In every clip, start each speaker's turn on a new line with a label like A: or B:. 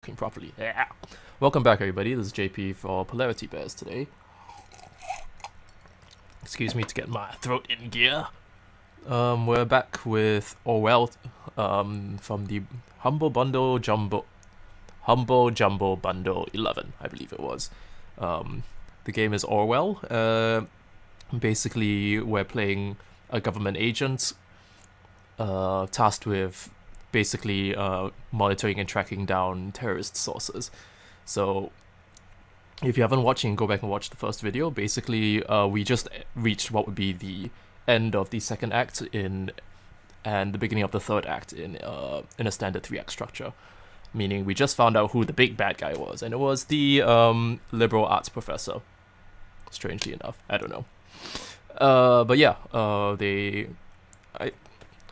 A: Properly. Yeah. Welcome back, everybody. This is JP for Polarity Bears today. Excuse me to get my throat in gear. We're back with Orwell from the Humble Jumbo Bundle 11, I believe it was. The game is Orwell. Basically, we're playing a government agent tasked with basically monitoring and tracking down terrorist sources. So if you haven't watched, you can go back and watch the first video. Basically, we just reached what would be the end of the second act and the beginning of the third act in a standard 3-act structure. Meaning we just found out who the big bad guy was, and it was the liberal arts professor. Strangely enough, I don't know. But yeah,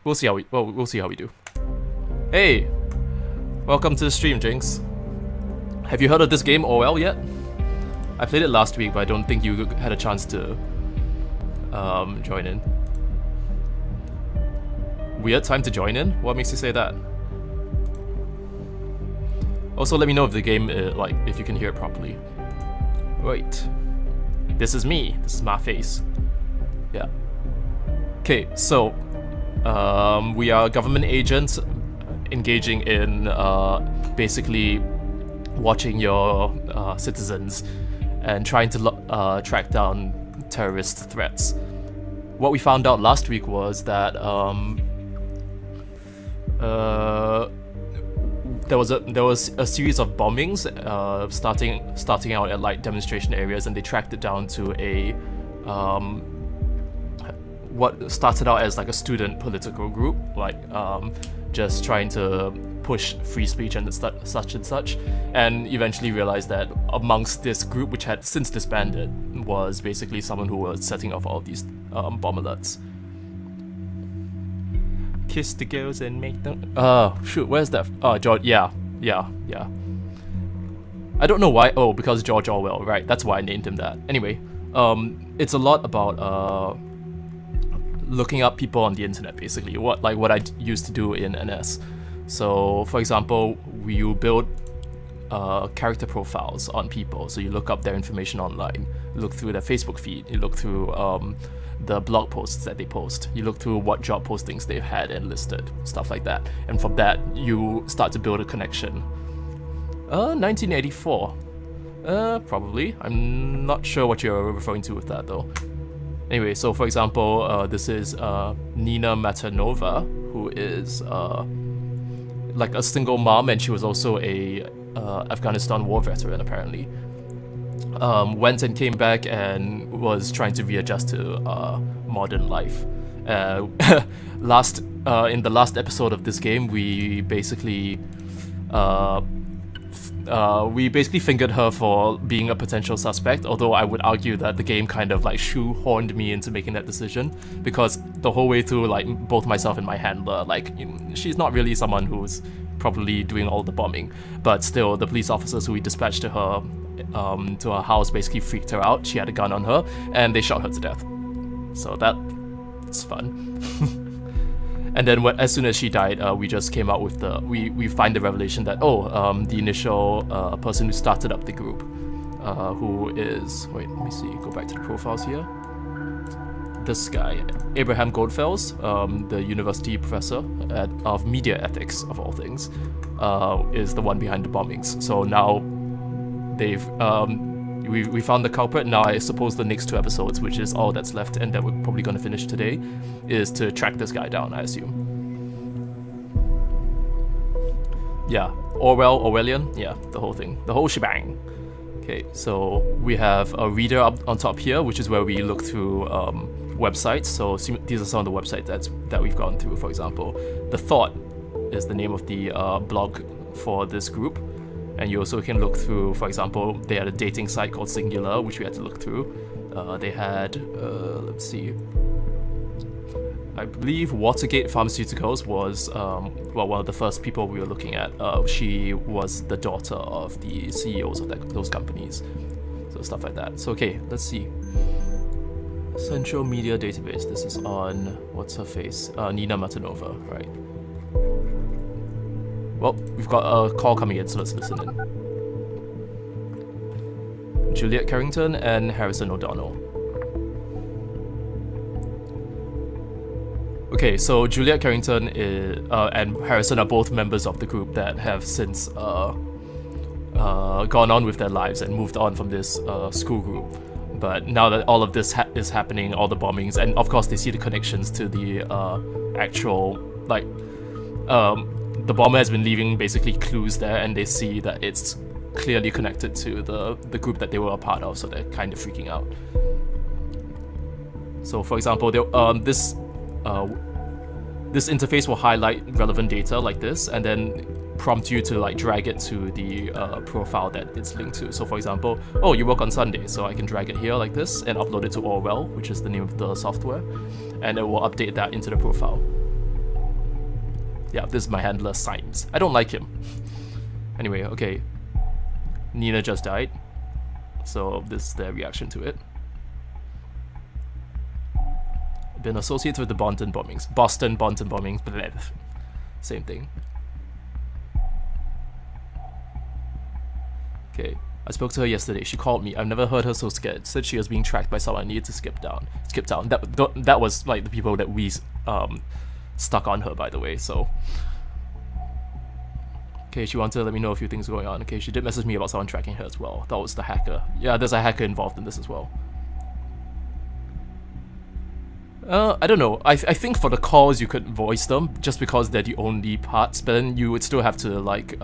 A: we'll see how we do. Hey, welcome to the stream, Jinx. Have you heard of this game, Orwell, yet? I played it last week, but I don't think you had a chance to join in. Weird time to join in? What makes you say that? Also, let me know if the game, if you can hear it properly. Wait. This is me. This is my face. Yeah. Okay, so we are government agents engaging in basically watching your citizens and trying to track down terrorist threats. What we found out last week was that there was a series of bombings starting out at like demonstration areas, and they tracked it down to a what started out as like a student political group, just trying to push free speech and such and such, and eventually realized that amongst this group, which had since disbanded, was basically someone who was setting off all these bomb alerts. Kiss the girls and make them... shoot, where's that? George, yeah. I don't know why. Oh, because George Orwell, right? That's why I named him that. Anyway, it's a lot about looking up people on the internet, basically. What I used to do in NS. So, for example, you build character profiles on people. So you look up their information online, look through their Facebook feed, you look through the blog posts that they post, you look through what job postings they've had and listed, stuff like that. And from that, you start to build a connection. 1984. Probably. I'm not sure what you're referring to with that, though. Anyway, so for example, this is Nina Matanova, who is like a single mom, and she was also a Afghanistan war veteran, apparently. Went and came back and was trying to readjust to modern life. In the last episode of this game, we basically fingered her for being a potential suspect, although I would argue that the game kind of like shoehorned me into making that decision, because the whole way through, like, both myself and my handler, she's not really someone who's probably doing all the bombing, but still the police officers who we dispatched to her house basically freaked her out. She had a gun on her and they shot her to death. So that's fun. And then as soon as she died, we just came out with we find the revelation that, the initial person who started up the group, who is, wait, let me see, go back to the profiles here. This guy, Abraham Goldfels, the university professor of media ethics, of all things, is the one behind the bombings. So now we found the culprit. Now I suppose the next 2 episodes, which is all that's left and that we're probably going to finish today, is to track this guy down, I assume. Yeah, Orwellian, yeah, the whole thing, the whole shebang. Okay, so we have a reader up on top here, which is where we look through websites. So these are some of the websites that we've gone through. For example, The Thought is the name of the blog for this group. And you also can look through, for example, they had a dating site called Singular, which we had to look through. They had, let's see, I believe Watergate Pharmaceuticals was, one of the first people we were looking at. She was the daughter of the CEOs of those companies. So stuff like that. So, okay, let's see. Central Media Database. This is on, what's her face? Nina Matanova, right? Well, we've got a call coming in, so let's listen in. Juliet Carrington and Harrison O'Donnell. Okay, so Juliet Carrington and Harrison are both members of the group that have since gone on with their lives and moved on from this school group. But now that all of this is happening, all the bombings, and of course they see the connections to the actual, like, the bomber has been leaving basically clues there, and they see that it's clearly connected to the group that they were a part of, so they're kind of freaking out. So for example, this interface will highlight relevant data like this, and then prompt you to like drag it to the profile that it's linked to. So for example, oh, you work on Sunday, so I can drag it here like this and upload it to Orwell, which is the name of the software, and it will update that into the profile. Yeah, this is my handler, Symes. I don't like him. Anyway, okay. Nina just died, so this is their reaction to it. Been associated with the Boston bombings. Boston bombings, bleh. Same thing. Okay, I spoke to her yesterday. She called me. I've never heard her so scared. Said she was being tracked by someone. I needed to skip town. That was like the people that we stuck on her, by the way. So, okay, she wanted to let me know a few things going on. Okay, she did message me about someone tracking her as well. That was the hacker. Yeah, there's a hacker involved in this as well. I don't know. I think for the calls you could voice them just because they're the only parts, but then you would still have to like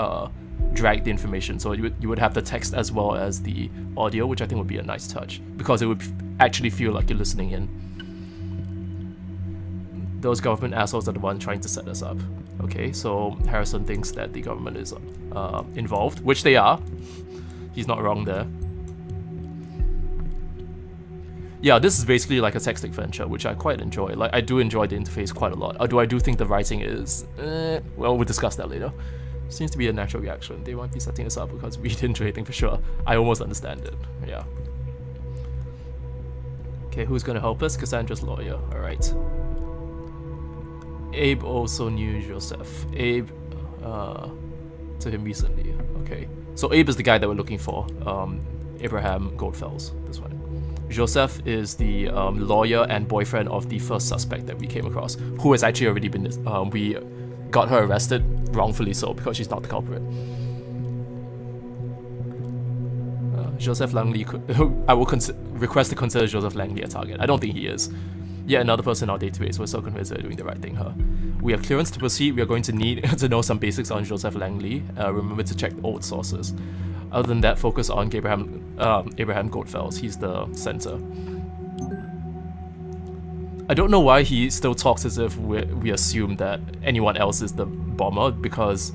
A: drag the information. So you would have the text as well as the audio, which I think would be a nice touch because it would actually feel like you're listening in. Those government assholes are the ones trying to set us up. Okay, so Harrison thinks that the government is involved, which they are. He's not wrong there. Yeah, this is basically like a text adventure, which I quite enjoy. Like, I do enjoy the interface quite a lot. Although I do think the writing is, well, we'll discuss that later. Seems to be a natural reaction. They might be setting us up because we didn't do anything for sure. I almost understand it. Yeah. Okay, who's gonna help us? Cassandra's lawyer. All right. Abe also knew Joseph. Abe, to him recently. Okay. So Abe is the guy that we're looking for. Abraham Goldfels. This one. Joseph is the lawyer and boyfriend of the first suspect that we came across, who has actually already been, we got her arrested, wrongfully so, because she's not the culprit. Joseph Langley, I will request to consider Joseph Langley a target. I don't think he is. Yet another person in our database. We're so convinced they're doing the right thing, huh? We have clearance to proceed. We are going to need to know some basics on Joseph Langley. Remember to check old sources. Other than that, focus on Abraham Goldfels. He's the center. I don't know why he still talks as if we assume that anyone else is the bomber, because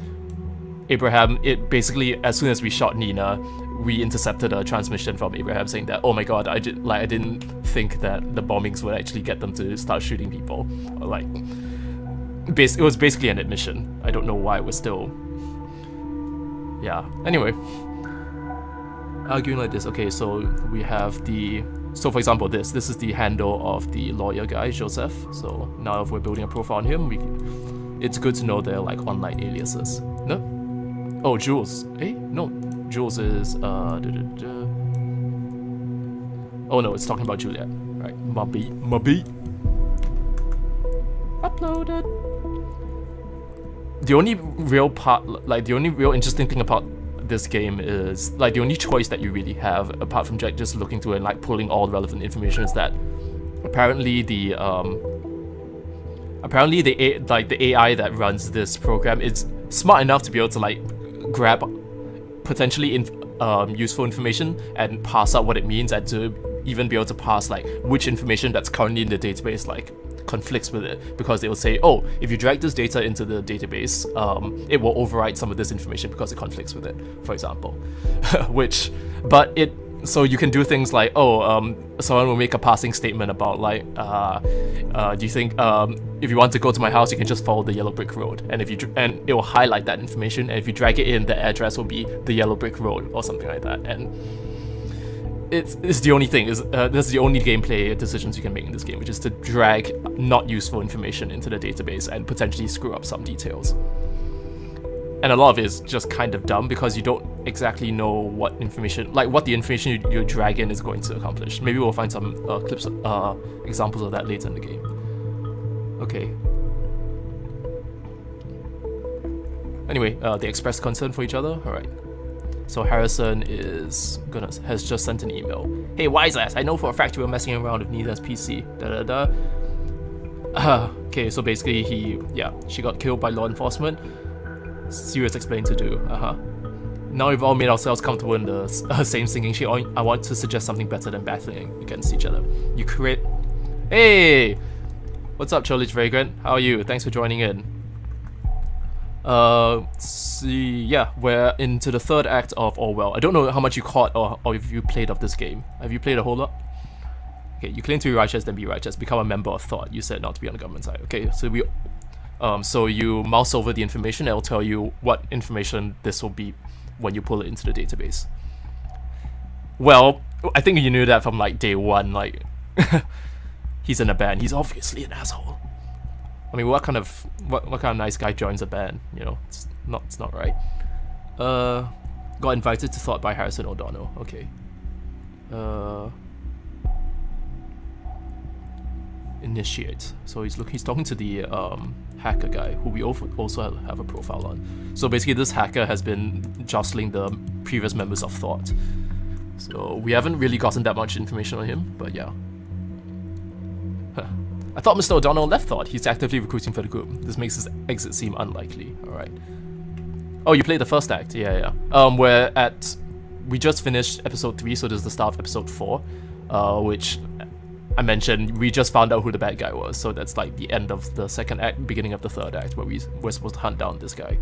A: Abraham, basically, as soon as we shot Nina, we intercepted a transmission from Abraham saying that, oh my god, I didn't think that the bombings would actually get them to start shooting people. Or like, it was basically an admission. I don't know why it was still... Yeah, anyway. Arguing like this, okay, so we have the... So for example, this is the handle of the lawyer guy, Joseph. So now if we're building a profile on him, it's good to know they're like online aliases. No? Oh, Jules. Eh? No. Jules is, Oh no, it's talking about Juliet. Right, Mubby. Uploaded. The only real interesting thing about this game is, like, the only choice that you really have, apart from just looking through and like pulling all relevant information, is that apparently the AI that runs this program is smart enough to be able to like grab potentially useful information and pass out what it means, and to even be able to pass like which information that's currently in the database like conflicts with it, because they will say, oh, if you drag this data into the database, it will override some of this information because it conflicts with it, for example. So you can do things like, someone will make a passing statement about like, do you think if you want to go to my house, you can just follow the yellow brick road, and and it will highlight that information, and if you drag it in, the address will be the yellow brick road or something like that. And it's the only thing, that's the only gameplay decisions you can make in this game, which is to drag not useful information into the database and potentially screw up some details. And a lot of it is just kind of dumb because you don't exactly know what information, like what the information you drag in is going to accomplish. Maybe we'll find some clips, examples of that later in the game. Okay. Anyway, they express concern for each other. All right. So Harrison has just sent an email. Hey, wise ass, I know for a fact you were messing around with Nina's PC. Da da da. Okay, so basically she got killed by law enforcement. Serious explain to do. Now we've all made ourselves comfortable in the same singing sheet. I want to suggest something better than battling against each other. You create. Hey, what's up, Cholich Vagrant? How are you? Thanks for joining in. We're into the third act of Orwell. I don't know how much you caught or if you played of this game. Have you played a whole lot? Okay, you claim to be righteous, then be righteous. Become a member of thought. You said not to be on the government side. Okay, so you mouse over the information, and it'll tell you what information this will be when you pull it into the database. Well, I think you knew that from like day one. Like, he's in a band. He's obviously an asshole. I mean, what kind of nice guy joins a band? You know, it's not right. Got invited to Thought by Harrison O'Donnell. Okay. Initiate. So he's talking to the hacker guy who we also have a profile on. So basically, this hacker has been jostling the previous members of Thought. So we haven't really gotten that much information on him, but yeah. I thought Mr. O'Donnell left Thought. He's actively recruiting for the group. This makes his exit seem unlikely. Alright. Oh, you played the first act? Yeah. We just finished episode 3, so this is the start of episode 4, which I mentioned, we just found out who the bad guy was, so that's like the end of the second act, beginning of the third act, where we're supposed to hunt down this guy.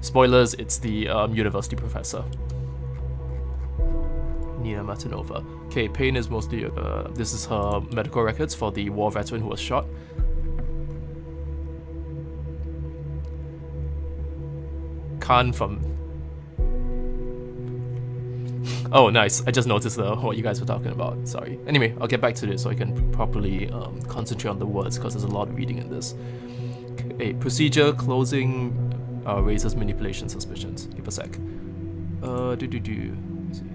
A: Spoilers, it's the university professor. Nina Matanova. Okay, Payne is mostly, this is her medical records for the war veteran who was shot. Khan from... Oh, nice. I just noticed what you guys were talking about. Sorry. Anyway, I'll get back to this so I can properly concentrate on the words because there's a lot of reading in this. Okay, procedure closing raises manipulation suspicions. Give a sec.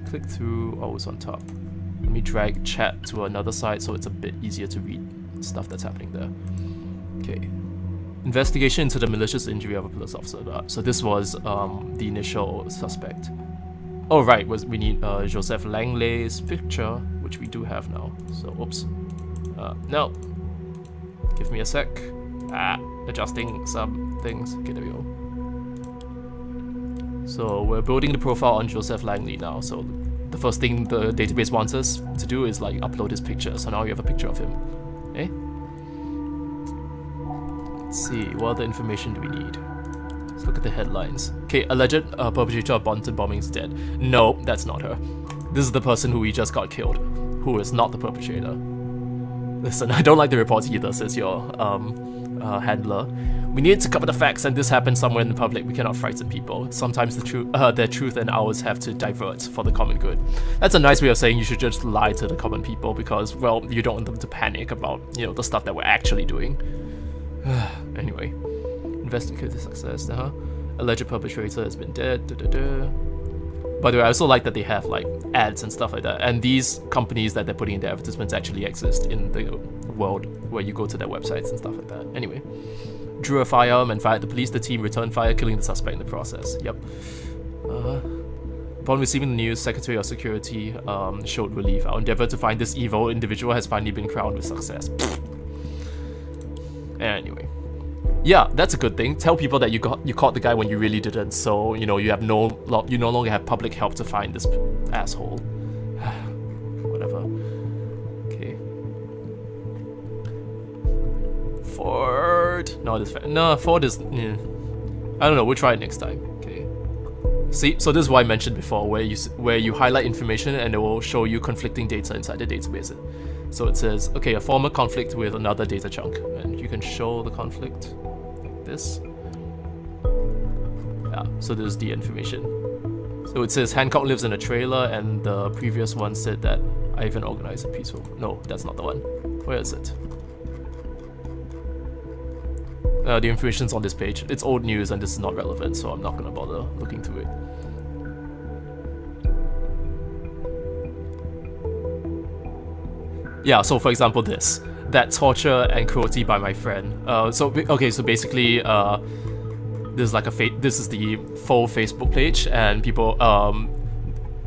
A: Click through. Oh, it's on top. Let me drag chat to another side so it's a bit easier to read stuff that's happening there. Okay. Investigation into the malicious injury of a police officer. So this was the initial suspect. Oh right, we need Joseph Langley's picture, which we do have now. So oops. No. Give me a sec. Adjusting some things. Okay, there we go. So we're building the profile on Joseph Langley now. So the first thing the database wants us to do is like upload his picture. So now you have a picture of him. Okay. Let's see, what other information do we need? Let's look at the headlines. Okay, alleged perpetrator of Bonton bombing is dead. No, that's not her. This is the person who we just got killed, who is not the perpetrator. Listen, I don't like the reports either, says your handler. We need to cover the facts, and this happened somewhere in the public. We cannot frighten people. Sometimes their truth and ours have to divert for the common good. That's a nice way of saying you should just lie to the common people because, well, you don't want them to panic about, you know, the stuff that we're actually doing. Anyway, investigate the success. Alleged perpetrator has been dead. By the way, I also like that they have like ads and stuff like that, and these companies that they're putting in their advertisements actually exist in the world where you go to their websites and stuff like that. Anyway, drew a firearm and fired at the police. The team returned fire, killing the suspect in the process. Yep. Upon receiving the news, Secretary of Security showed relief. Our endeavor to find this evil individual has finally been crowned with success. Anyway, yeah, that's a good thing. Tell people that you caught the guy when you really didn't. So you know you no longer have public help to find this asshole. Whatever. Okay. Ford. No, Ford is. I don't know. We'll try it next time. Okay. See, so this is what I mentioned before, where you highlight information and it will show you conflicting data inside the database. So it says, okay, a former conflict with another data chunk, and you can show the conflict like this. Yeah, so this is the information. So it says Hancock lives in a trailer, and the previous one said that Ivan organized a peaceful. No, that's not the one. Where is it? The information's on this page. It's old news and this is not relevant, so I'm not gonna bother looking through it. Yeah, so for example that torture and cruelty by my friend. So basically, this is the full Facebook page, and people,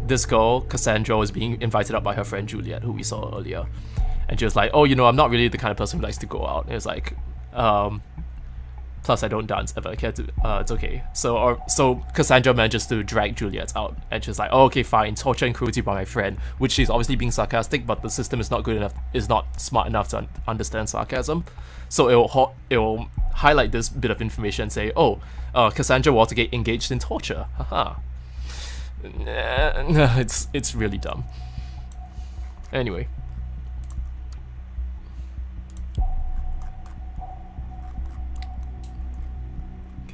A: this girl, Cassandra, was being invited up by her friend Juliet, who we saw earlier. And she was like, oh, I'm not really the kind of person who likes to go out. And it's like, plus I don't dance ever. It's okay. So Cassandra manages to drag Juliet out, and she's like, oh, okay, fine, torture and cruelty by my friend, which she's obviously being sarcastic, but the system is not smart enough to understand sarcasm. So it'll highlight this bit of information and say, oh, Cassandra Watergate engaged in torture. Haha. It's really dumb. Anyway.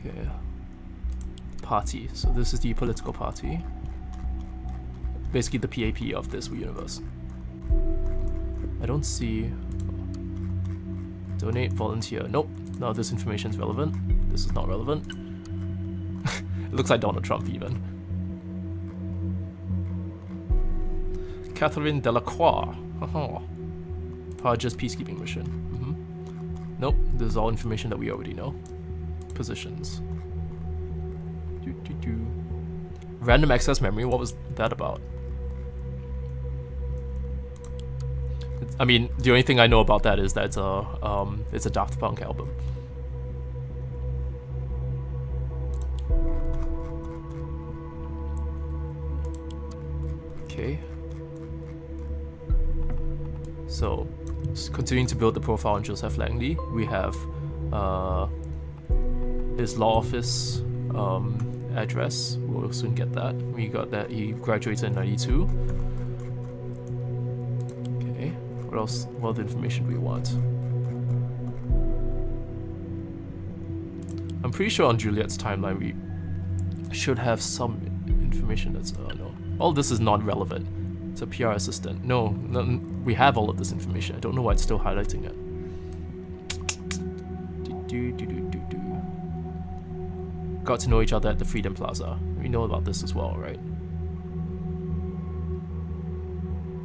A: Okay. Party. So this is the political party. Basically the PAP of this universe. I don't see... Donate, volunteer. Nope. No, this information is relevant. This is not relevant. It looks like Donald Trump even. Catherine Delacroix. Parger's peacekeeping mission. Nope. This is all information that we already know. Positions. Random access memory. What was that about? I mean, the only thing I know about that is that it's a Daft Punk album. Okay. So, continuing to build the profile on Joseph Langley, we have his law office address. We'll soon get that. We got that he graduated in 92. Okay, what else? What other information do we want? I'm pretty sure on Juliet's timeline we should have some information that's no. All this is non-relevant. It's a PR assistant. No, we have all of this information. I don't know why it's still highlighting it. Got to know each other at the Freedom Plaza. We know about this as well, right?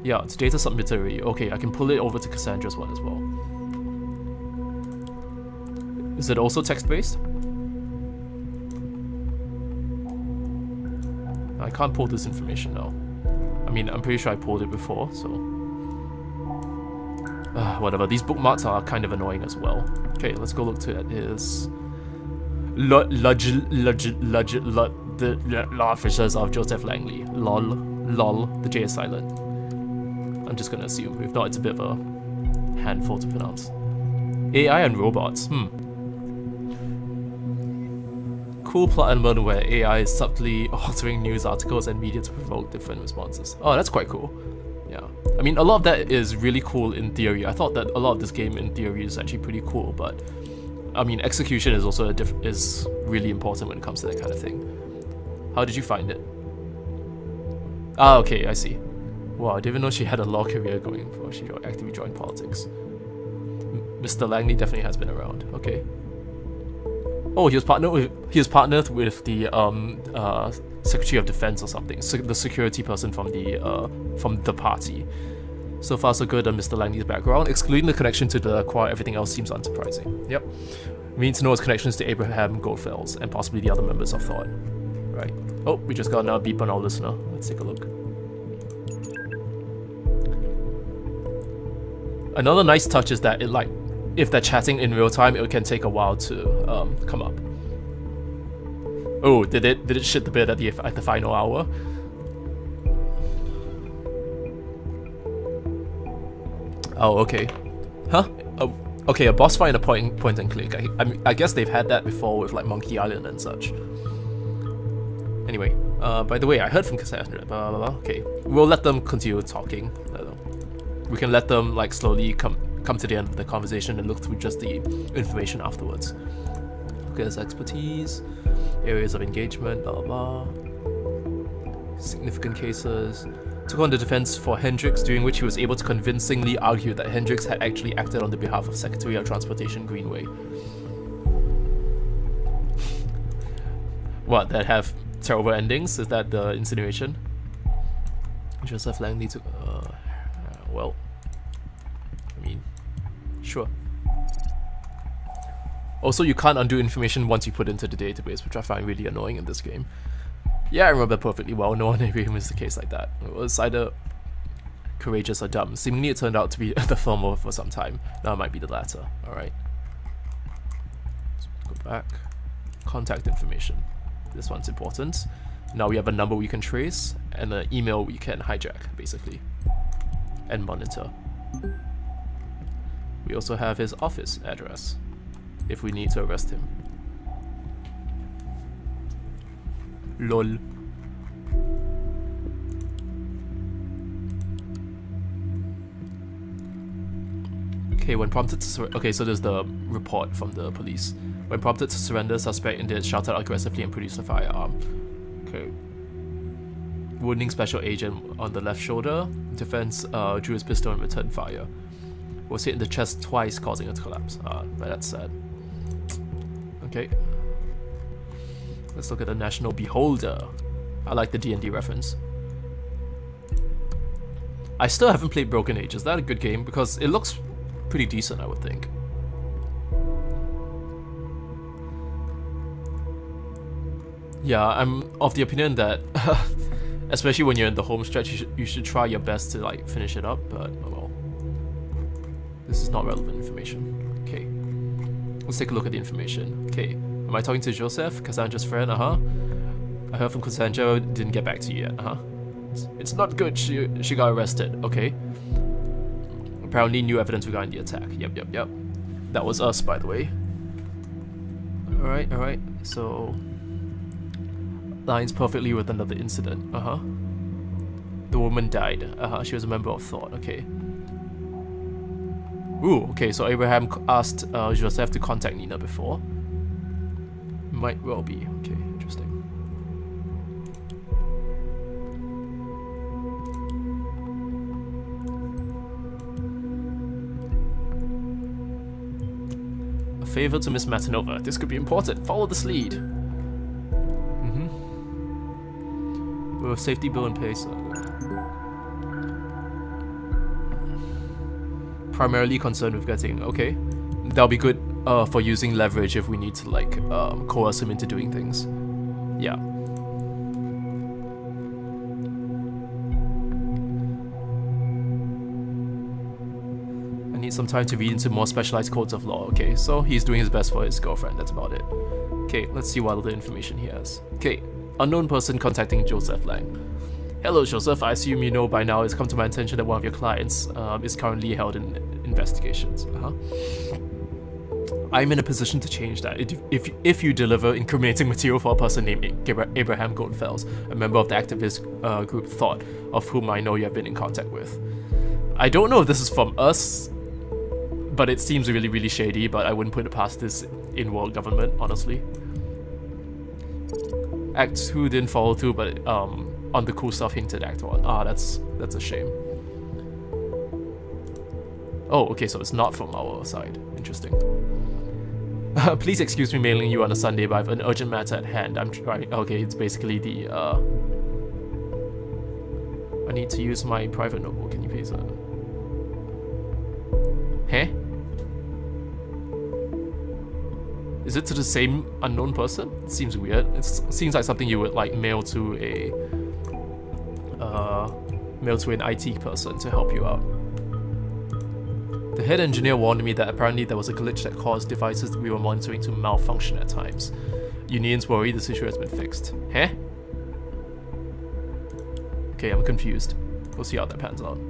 A: Yeah, it's data submitted already. Okay, I can pull it over to Cassandra's one as well. Is it also text-based? I can't pull this information now. I mean, I'm pretty sure I pulled it before, so... whatever, these bookmarks are kind of annoying as well. Okay, let's go look to his... the law officers of Joseph Langley. Lol, the J is silent. I'm just gonna assume. If not, it's a bit of a handful to pronounce. AI and robots, Cool plot element where AI is subtly altering news articles and media to provoke different responses. Oh, that's quite cool. Yeah. I mean, a lot of that is really cool in theory. I thought that a lot of this game in theory is actually pretty cool, but I mean, execution is also is really important when it comes to that kind of thing. How did you find it? Ah, okay, I see. Wow, I didn't even know she had a law career going before she actively joined politics. Mr. Langley definitely has been around. Okay. Oh, he was partnered with the Secretary of Defense or something. The security person from the party. So far, so good on Mr. Langley's background. Excluding the connection to the Qua, everything else seems unsurprising. Yep. We need to know his connections to Abraham Goldfels and possibly the other members of Thought. Right. Oh, we just got a beep on our listener. Let's take a look. Another nice touch is that if they're chatting in real time, it can take a while to come up. Oh, did it shit the bed at the final hour? Oh, okay. Huh? Oh, okay, a boss fight and a point and click. I guess they've had that before with like Monkey Island and such. Anyway, by the way, I heard from Cassandra. Blah, blah, blah. Okay, we'll let them continue talking. We can let them like slowly come to the end of the conversation and look through just the information afterwards. Okay, there's expertise, areas of engagement, blah blah blah. Significant cases. Took on the defense for Hendricks, during which he was able to convincingly argue that Hendricks had actually acted on the behalf of Secretary of Transportation Greenway. What, that have terrible endings? Is that the insinuation? Joseph Langley to... well... I mean... Sure. Also, you can't undo information once you put it into the database, which I find really annoying in this game. Yeah, I remember perfectly well. No one ever missed a case like that. It was either courageous or dumb. Seemingly it turned out to be the former for some time. Now it might be the latter. Alright. Let's go back. Contact information. This one's important. Now we have a number we can trace, and an email we can hijack, basically. And monitor. We also have his office address, if we need to arrest him. LOL. Okay, when prompted to okay, so there's the report from the police. When prompted to surrender, suspect indeed shouted out aggressively and produced a firearm. Okay. Wounding special agent on the left shoulder. Defense drew his pistol and returned fire. Was hit in the chest twice, causing it to collapse. But that's sad. Okay. Let's look at the National Beholder. I like the D&D reference. I still haven't played Broken Age. Is that a good game? Because it looks pretty decent, I would think. Yeah, I'm of the opinion that, especially when you're in the home stretch, you should try your best to like finish it up. But oh well, this is not relevant information. Okay, let's take a look at the information. Okay, am I talking to Joseph, Cassandra's friend? I heard from Cassandra, didn't get back to you yet. It's not good. She got arrested. Okay. Apparently, new evidence regarding the attack. Yep. That was us, by the way. All right. So. Lines perfectly with another incident. The woman died. She was a member of Thought. Okay. Ooh, okay, so Abraham asked Joseph to contact Nina before. Might well be. Okay, interesting. A favor to Miss Matanova. This could be important. Follow this lead. With a safety bill in place. Primarily concerned with getting... Okay. That'll be good for using leverage if we need to, like, coerce him into doing things. Yeah. I need some time to read into more specialized codes of law. Okay, so he's doing his best for his girlfriend. That's about it. Okay, let's see what other information he has. Okay. Unknown person contacting Joseph Lang. Hello, Joseph. I assume you know by now it's come to my attention that one of your clients is currently held in investigations. I'm in a position to change that. If you deliver incriminating material for a person named Abraham Goldfels, a member of the activist group Thought, of whom I know you have been in contact with. I don't know if this is from us, but it seems really, really shady, but I wouldn't put it past this in-world government, honestly. Act 2 didn't follow through, but on the cool stuff hinted Act 1. That's a shame. Oh, okay, so it's not from our side. Interesting. Please excuse me mailing you on a Sunday, but I have an urgent matter at hand. I'm trying... Okay, it's basically the... I need to use my private notebook. Can you please... Huh? Is it to the same unknown person? It seems weird. It seems like something you would like mail to an IT person to help you out. The head engineer warned me that apparently there was a glitch that caused devices that we were monitoring to malfunction at times. Unions worry this issue has been fixed. Huh? Okay, I'm confused. We'll see how that pans out.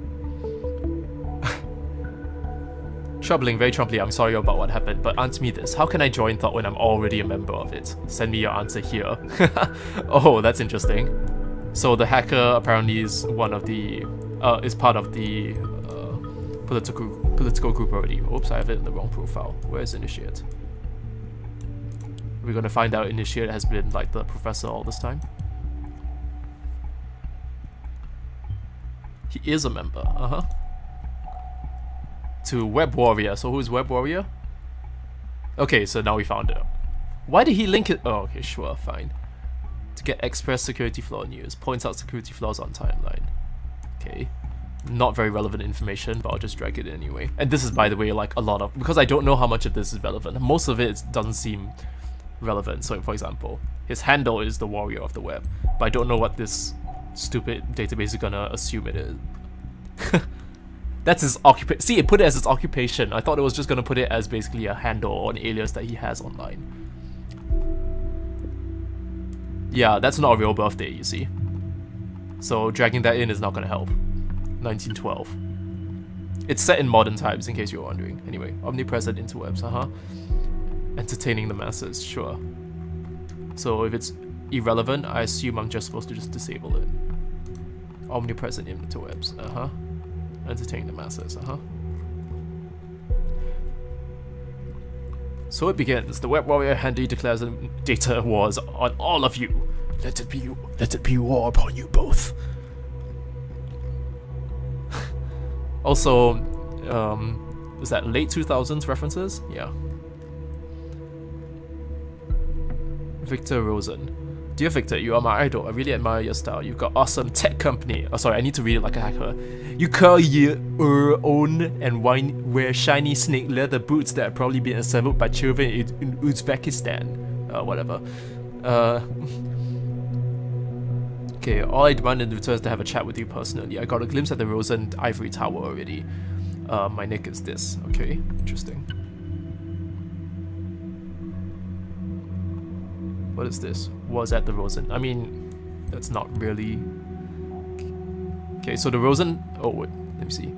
A: Troubling, very troubling. I'm sorry about what happened, but answer me this. How can I join Thought when I'm already a member of it? Send me your answer here. Oh, that's interesting. So the hacker apparently is one of the... is part of the political group already. Oops, I have it in the wrong profile. Where is Initiate? We're gonna find out Initiate has been like the professor all this time. He is a member. To Web Warrior. So who's Web Warrior? Okay, so now we found it. Why did he link it? Oh, okay, sure, fine. To get express security flaw news. Points out security flaws on timeline. Okay. Not very relevant information, but I'll just drag it in anyway. And this is, by the way, like a lot of... Because I don't know how much of this is relevant. Most of it doesn't seem relevant. So, for example, his handle is the warrior of the web. But I don't know what this stupid database is gonna assume it is. That's his occupation. See, it put it as his occupation. I thought it was just gonna put it as basically a handle or an alias that he has online. Yeah, that's not a real birthday, you see. So dragging that in is not gonna help. 1912. It's set in modern times, in case you're wondering. Anyway, omnipresent interwebs, entertaining the masses, sure. So if it's irrelevant, I assume I'm just supposed to just disable it. Omnipresent interwebs, entertaining the masses, So it begins. The web warrior handy declares a data wars on all of you. Let it be war upon you both. Also, is that late 2000s references? Yeah. Victor Rosen. Dear Victor, you are my idol. I really admire your style. You've got awesome tech company. Oh, sorry, I need to read it like a hacker. You curl your own and wear shiny snake leather boots that have probably been assembled by children in Uzbekistan. Whatever. Okay, all I demand in return is to have a chat with you personally. I got a glimpse at the Rosen Ivory Tower already. My nick is this. Okay, interesting. What is this? Was at the Rosen. I mean, that's not really... Okay, so the Rosen... Oh, wait, let me see.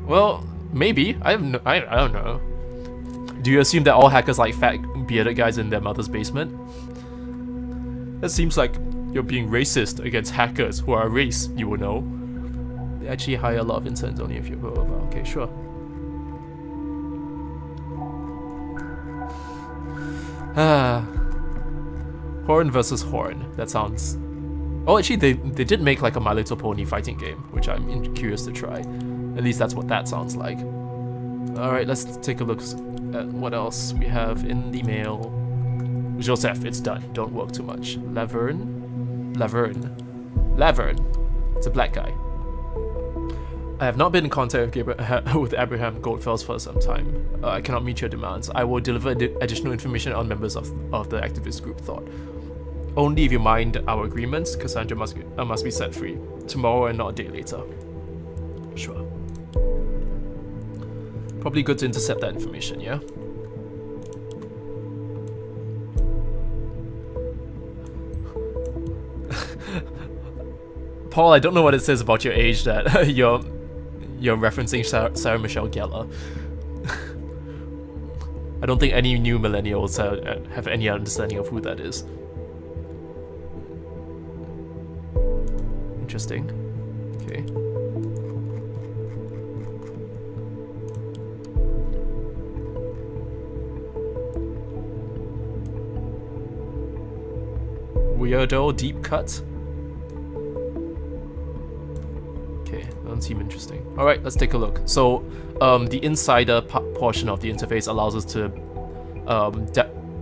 A: Well, maybe. I don't know. Do you assume that all hackers like fat, bearded guys in their mother's basement? That seems like you're being racist against hackers who are a race, you will know. They actually hire a lot of interns only if you're blah blah blah. Okay, sure. Horn versus Horn. That sounds... Oh, actually, they did make like a My Little Pony fighting game, which I'm curious to try. At least that's what that sounds like. Alright, let's take a look at what else we have in the mail. Joseph, it's done. Don't work too much. Laverne. It's a black guy. I have not been in contact with Abraham Goldfels for some time. I cannot meet your demands. I will deliver additional information on members of the activist group thought. Only if you mind our agreements, Cassandra must be set free. Tomorrow and not a day later. Sure. Probably good to intercept that information, yeah? Paul, I don't know what it says about your age that you're referencing Sarah Michelle Gellar. I don't think any new millennials have any understanding of who that is. Interesting. Okay. Weirdo deep cut. Okay, doesn't seem interesting. Alright, let's take a look. So, the insider portion of the interface allows us to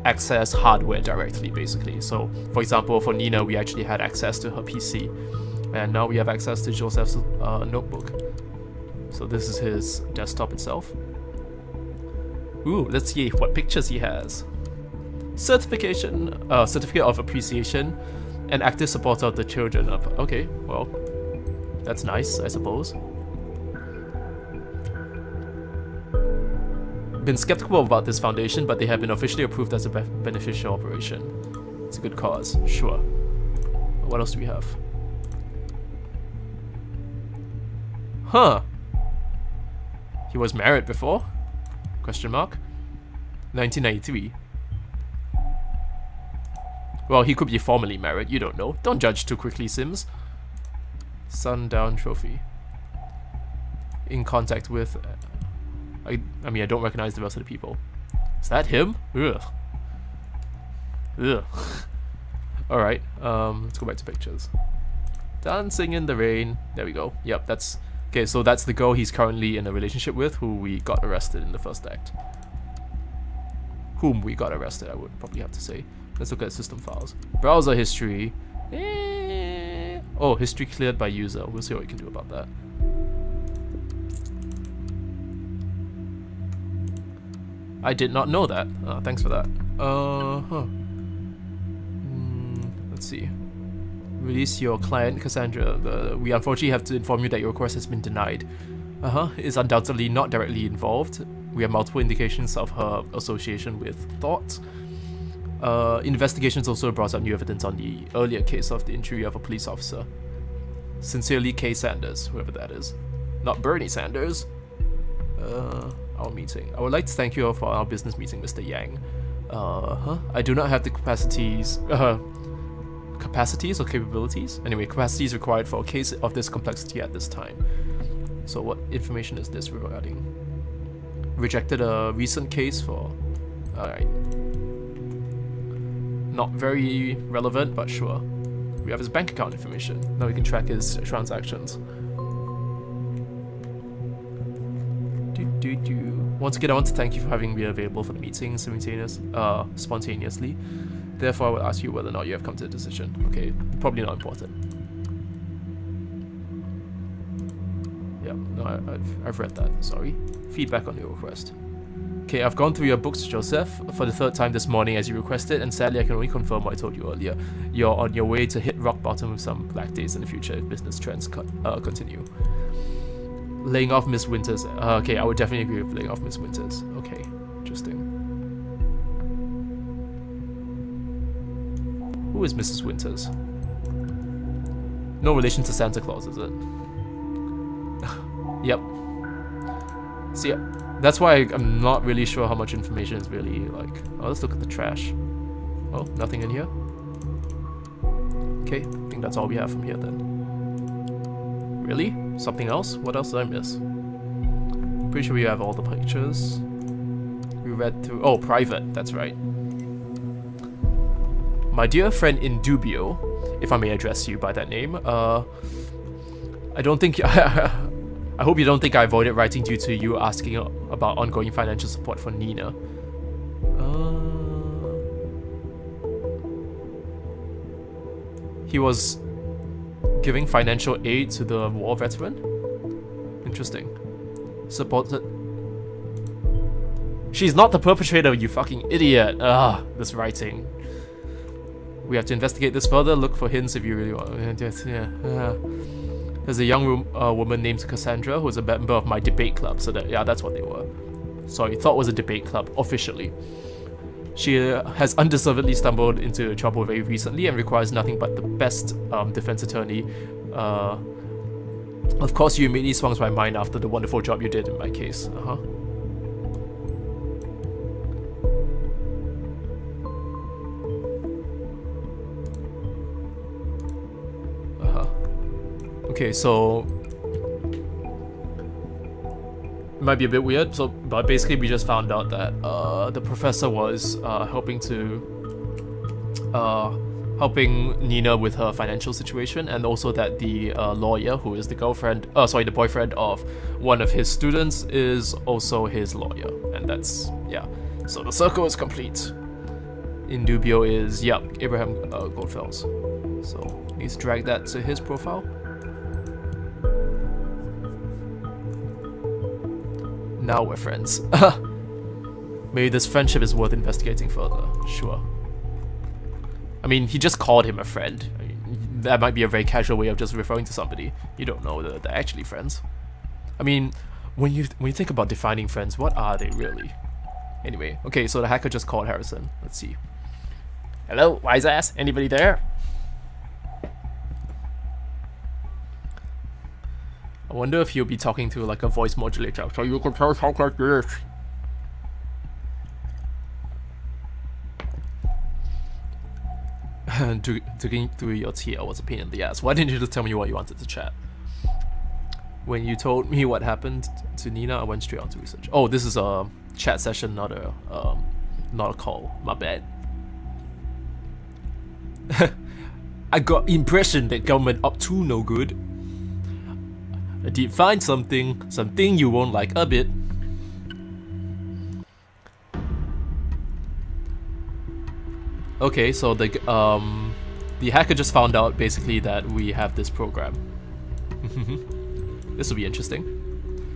A: access hardware directly, basically. So, for example, for Nina, we actually had access to her PC. And now we have access to Joseph's notebook. So this is his desktop itself. Ooh, let's see what pictures he has. Certificate of appreciation, and active supporter of the children of... Okay, well, that's nice, I suppose. Been skeptical about this foundation, but they have been officially approved as a beneficial operation. It's a good cause, sure. What else do we have? Huh. He was married before? Question mark. 1993. Well, he could be formally married, you don't know. Don't judge too quickly, Sims. Sundown Trophy. In contact with... I mean, I don't recognize the rest of the people. Is that him? Ugh. Ugh. Alright, let's go back to pictures. Dancing in the rain. There we go. Yep, that's... Okay, so that's the girl he's currently in a relationship with, who we got arrested in the first act. whom we got arrested, I would probably have to say. Let's look at system files. Browser history. Oh, history cleared by user. We'll see what we can do about that. I did not know that. Thanks for that. Let's see. Release your client, Cassandra. We unfortunately have to inform you that your request has been denied. Is undoubtedly not directly involved. We have multiple indications of her association with thought. Investigations also brought up new evidence on the earlier case of the injury of a police officer. Sincerely, K. Sanders, whoever that is. Not Bernie Sanders. Our meeting. I would like to thank you all for our business meeting, Mr. Yang. I do not have the capacities or capabilities? Anyway, capacities required for a case of this complexity at this time. So what information is this regarding? Rejected a recent case for... Alright. Not very relevant, but sure. We have his bank account information. Now we can track his transactions. Once again, I want to thank you for having me available for the meeting spontaneously. Therefore, I will ask you whether or not you have come to a decision. Okay, probably not important. Yeah, no, I've read that. Sorry. Feedback on your request. Okay, I've gone through your books, Joseph, for the 3rd time this morning as you requested, and sadly I can only confirm what I told you earlier. You're on your way to hit rock bottom with some black days in the future if business trends continue. Laying off Miss Winters. Okay, I would definitely agree with laying off Miss Winters. Okay, interesting. Who is Mrs. Winters? No relation to Santa Claus, is it? Yep. See, that's why I'm not really sure how much information is really like... Oh, let's look at the trash. Oh, nothing in here? Okay, I think that's all we have from here then. Really? Something else? What else did I miss? Pretty sure we have all the pictures. We read through... Oh, private. That's right. My dear friend Indubio, if I may address you by that name, I don't think... I hope you don't think I avoided writing due to you asking about ongoing financial support for Nina. He was giving financial aid to the war veteran? Interesting. Supported... She's not the perpetrator, you fucking idiot! This writing. We have to investigate this further, look for hints if you really want. There's a young woman named Cassandra who is a member of my debate club, so that, yeah, that's what they were. Sorry, thought was a debate club, officially. She has undeservedly stumbled into trouble very recently and requires nothing but the best defense attorney. Of course, you immediately swung my mind after the wonderful job you did in my case. Okay, so it might be a bit weird. But basically, we just found out that the professor was helping Nina with her financial situation, and also that the lawyer, who is the the boyfriend of one of his students, is also his lawyer, and that's So the circle is complete. Indubio is Abraham Goldfels. So let's drag that to his profile. Now we're friends. Maybe this friendship is worth investigating further. Sure. I mean, he just called him a friend. I mean, that might be a very casual way of just referring to somebody. You don't know that they're actually friends. I mean, when you think about defining friends, what are they really? Anyway, okay, so the hacker just called Harrison. Let's see. Hello, wise ass. Anybody there? I wonder if he'll be talking to like a voice modulator, so you can talk like this. Digging through your TL was a pain in the ass. Why didn't you just tell me what you wanted to chat? When you told me what happened to Nina, I went straight on to research. Oh, this is a chat session, not a call. My bad. I got impression that government up to no good. I did find something you won't like a bit. Okay, so the hacker just found out basically that we have this program. This will be interesting.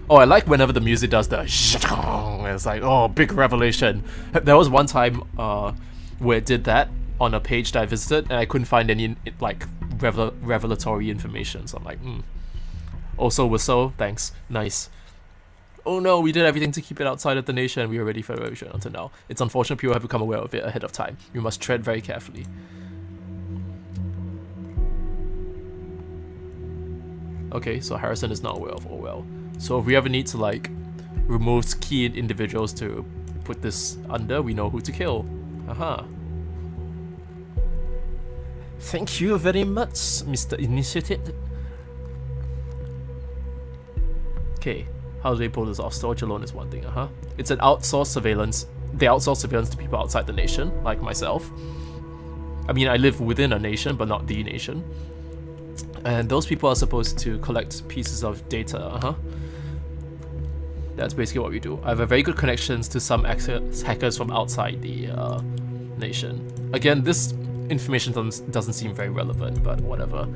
A: Oh, I like whenever the music does the it's like, oh, big revelation. There was one time where it did that on a page that I visited, and I couldn't find any like revelatory information. So I'm like, Also whistle, thanks, nice. Oh no, we did everything to keep it outside of the nation, and we were ready for revolution until now. It's unfortunate people have become aware of it ahead of time. We must tread very carefully. Okay, so Harrison is not aware of Orwell. So if we ever need to like remove key individuals to put this under, we know who to kill. Thank you very much, Mr. Initiated. Okay, how do they pull this off? Storage alone is one thing, It's an outsourced surveillance. They outsource surveillance to people outside the nation, like myself. I mean, I live within a nation, but not the nation. And those people are supposed to collect pieces of data, That's basically what we do. I have a very good connections to some hackers from outside the nation. Again, this information doesn't seem very relevant, but whatever.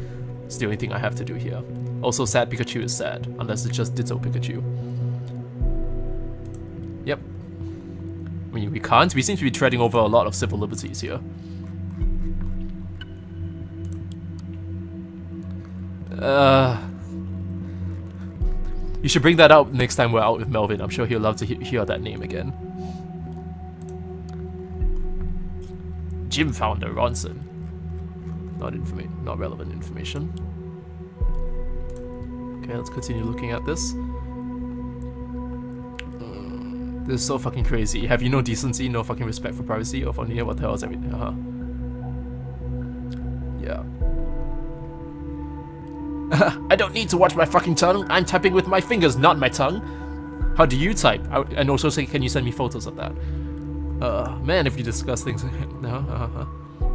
A: It's the only thing I have to do here. Also, sad Pikachu is sad, unless it's just Ditto Pikachu. Yep. I mean, we can't. We seem to be treading over a lot of civil liberties here. You should bring that up next time we're out with Melvin. I'm sure he'll love to hear that name again. Gym founder Ronson. Not relevant information. Okay, let's continue looking at this. This is so fucking crazy. Have you no decency, no fucking respect for privacy, or for what the hell is everything? Yeah. I don't need to watch my fucking tongue. I'm typing with my fingers, not my tongue. How do you type? And also say, can you send me photos of that? Man, if you discuss things...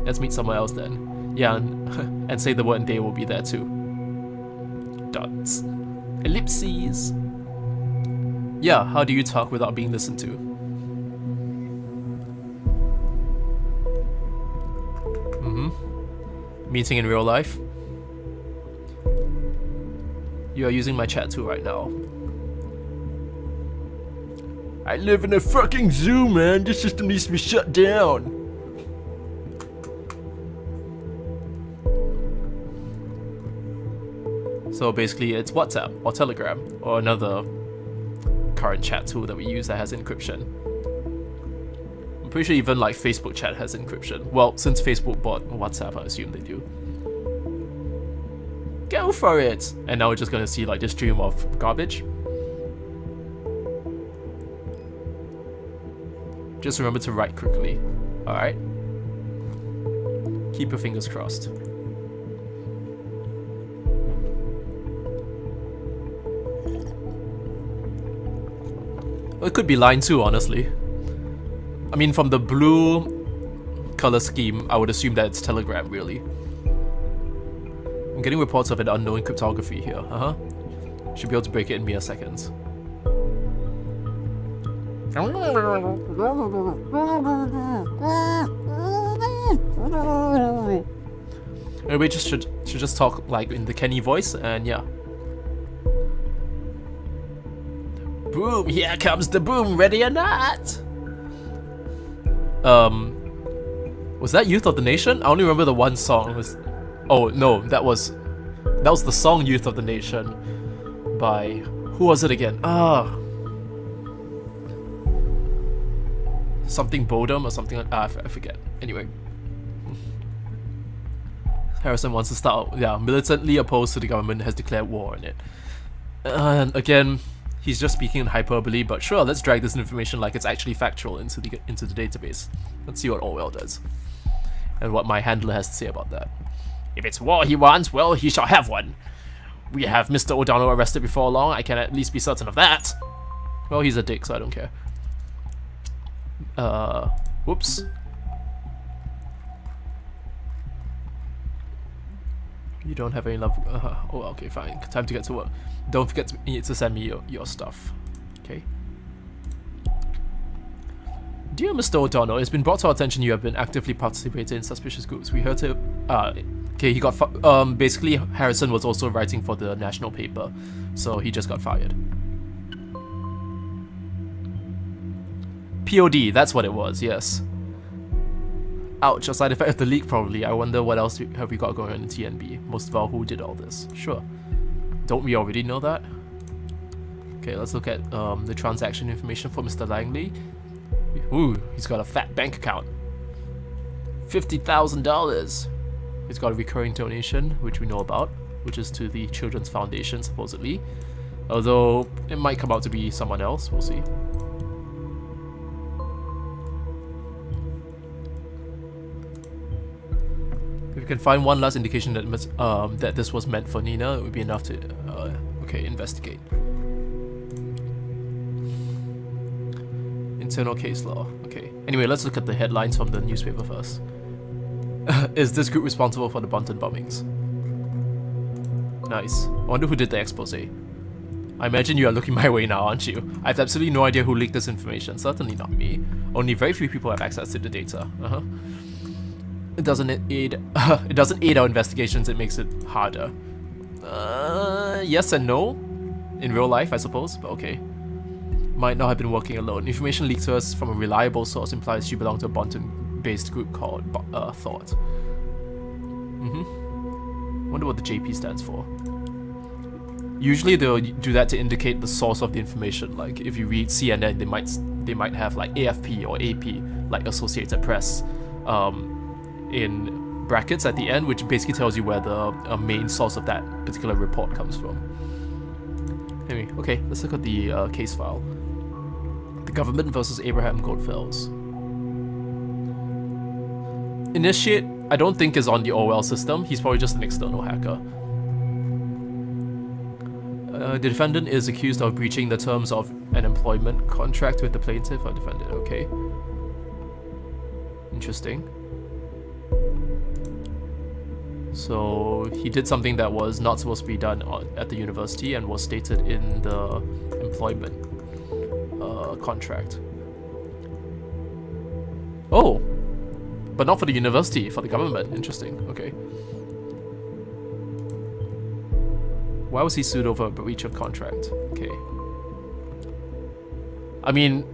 A: Let's meet somewhere else then. Yeah, and say the word and they will be there too. Dots. Ellipses. Yeah, how do you talk without being listened to? Meeting in real life. You are using my chat tool right now. I live in a fucking zoo, man. This system needs to be shut down. So basically it's WhatsApp or Telegram or another current chat tool that we use that has encryption. I'm pretty sure even like Facebook chat has encryption. Well, since Facebook bought WhatsApp, I assume they do. Go for it! And now we're just gonna see like this stream of garbage. Just remember to write quickly. Alright? Keep your fingers crossed. Well, it could be line 2, honestly. I mean, from the blue color scheme, I would assume that it's Telegram, really. I'm getting reports of an unknown cryptography here, Should be able to break it in mere seconds. Anyway, should just talk like in the Kenny voice, and yeah. Boom! Here comes the boom! Ready or not? Was that Youth of the Nation? I only remember the one song. Oh no, that was the song "Youth of the Nation" by who was it again? Something Bodum or something like I forget. Anyway, Harrison wants to start. Yeah, militantly opposed to the government, has declared war on it. And again, he's just speaking in hyperbole. But sure, let's drag this information like it's actually factual into the database. Let's see what Orwell does and what my handler has to say about that. If it's war he wants, well, he shall have one. We have Mr. O'Donnell arrested before long, I can at least be certain of that. Well, he's a dick, so I don't care. Whoops. You don't have any love. Oh, okay, fine. Time to get to work. Don't forget to send me your stuff. Okay. Dear Mr. O'Donnell, it's been brought to our attention you have been actively participating in suspicious groups. We heard it. Okay, he got basically Harrison was also writing for the national paper, so he just got fired. POD, that's what it was. Yes. Ouch, a side effect of the leak probably. I wonder what else have we got going on in TNB. Most of all, who did all this? Sure. Don't we already know that? Okay, let's look at the transaction information for Mr. Langley. Ooh, he's got a fat bank account. $50,000. He's got a recurring donation, which we know about, which is to the Children's Foundation, supposedly. Although, it might come out to be someone else, we'll see. If you can find one last indication that that this was meant for Nina, it would be enough to, okay, investigate. Internal case law. Okay. Anyway, let's look at the headlines from the newspaper first. Is this group responsible for the Bunton bombings? Nice. I wonder who did the expose. I imagine you are looking my way now, aren't you? I have absolutely no idea who leaked this information. Certainly not me. Only very few people have access to the data. It doesn't aid. It doesn't aid our investigations. It makes it harder. Yes and no. In real life, I suppose. But okay. Might not have been working alone. Information leaked to us from a reliable source implies she belonged to a Bunton-based group called Thought. Wonder what the JP stands for. Usually they'll do that to indicate the source of the information. Like if you read CNN, they might have like AFP or AP, like Associated Press, in brackets at the end, which basically tells you where the main source of that particular report comes from. Anyway, okay, let's look at the case file. The government versus Abraham Goldfells. Initiate, I don't think is on the Orwell system. He's probably just an external hacker. The defendant is accused of breaching the terms of an employment contract with the plaintiff or defendant. Okay. Interesting. So he did something that was not supposed to be done at the university and was stated in the employment contract. Oh, but not for the university, for the government. Interesting. Okay. Why was he sued over a breach of contract? Okay. I mean,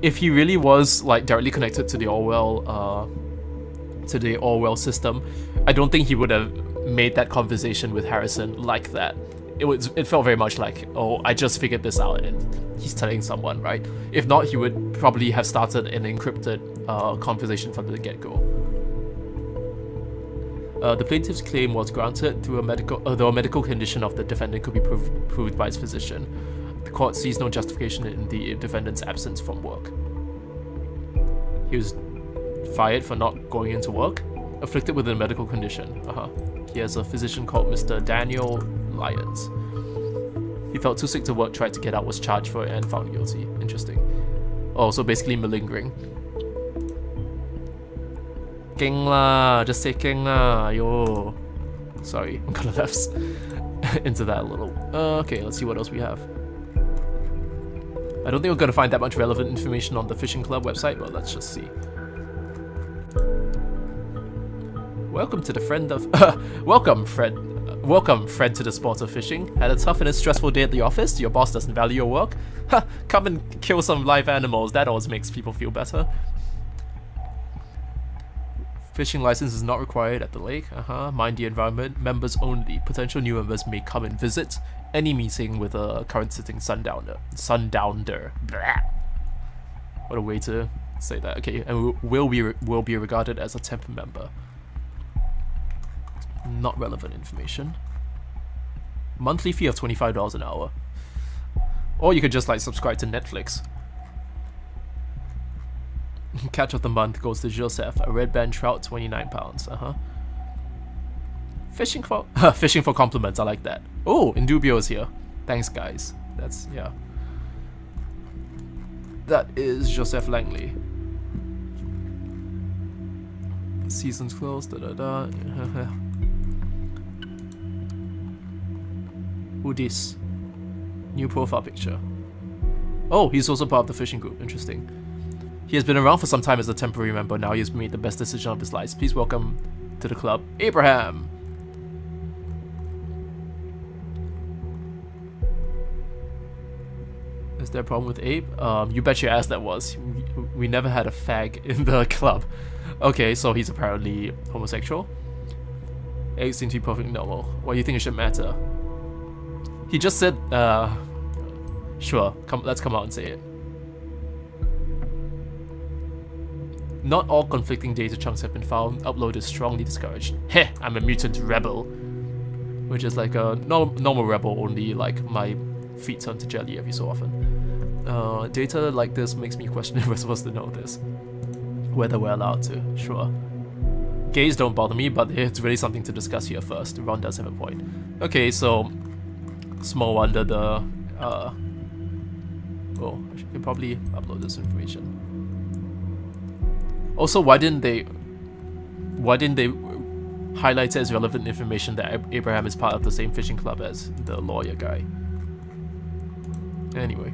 A: if he really was like directly connected to the Orwell system, I don't think he would have made that conversation with Harrison like that. It felt very much like, oh, I just figured this out and he's telling someone, right? If not, he would probably have started an encrypted conversation from the get-go. The plaintiff's claim was granted through though a medical condition of the defendant could be proved by his physician. The court sees no justification in the defendant's absence from work. He was fired for not going into work, afflicted with a medical condition. He has a physician called Mr. Daniel Lyons. He felt too sick to work, tried to get out, was charged for it, and found guilty. Interesting. Oh, so basically malingering. Keng lah, just say keng lah, yo. Sorry, I'm gonna lapse into that a little. Okay, let's see what else we have. I don't think we're gonna find that much relevant information on the Fishing Club website, but let's just see. Welcome to the friend of welcome Fred to the sport of fishing. Had a tough and a stressful day at the office? Your boss doesn't value your work? Ha! Come and kill some live animals, that always makes people feel better. Fishing license is not required at the lake. Mind the environment. Members only. Potential new members may come and visit any meeting with a current sitting sundowner. Blah. What a way to say that. Okay, and will be regarded as a temp member. Not relevant information. Monthly fee of $25 an hour. Or you could just like subscribe to Netflix. Catch of the month goes to Joseph, a red band trout, £29. Fishing for compliments, I like that. Oh, Indubio is here. Thanks guys. That's, yeah. That is Joseph Langley. Season's closed, Who this? New profile picture. Oh, he's also part of the fishing group. Interesting. He has been around for some time as a temporary member. Now he has made the best decision of his life. Please welcome to the club, Abraham. Is there a problem with Abe? You bet your ass that was. We never had a fag in the club. Okay, so he's apparently homosexual. Abe seems to be perfectly normal. Why do you think it should matter? He just said, sure, let's come out and say it. Not all conflicting data chunks have been found. Upload is strongly discouraged. Heh, I'm a mutant rebel. Which is like a normal rebel, only like my feet turn to jelly every so often. Data like this makes me question if we're supposed to know this. Whether we're allowed to, sure. Gays don't bother me, but it's really something to discuss here first. Ron does have a point. Okay, so small wonder the oh, I should probably upload this information. Also, why didn't they highlight it as relevant information that Abraham is part of the same fishing club as the lawyer guy? Anyway.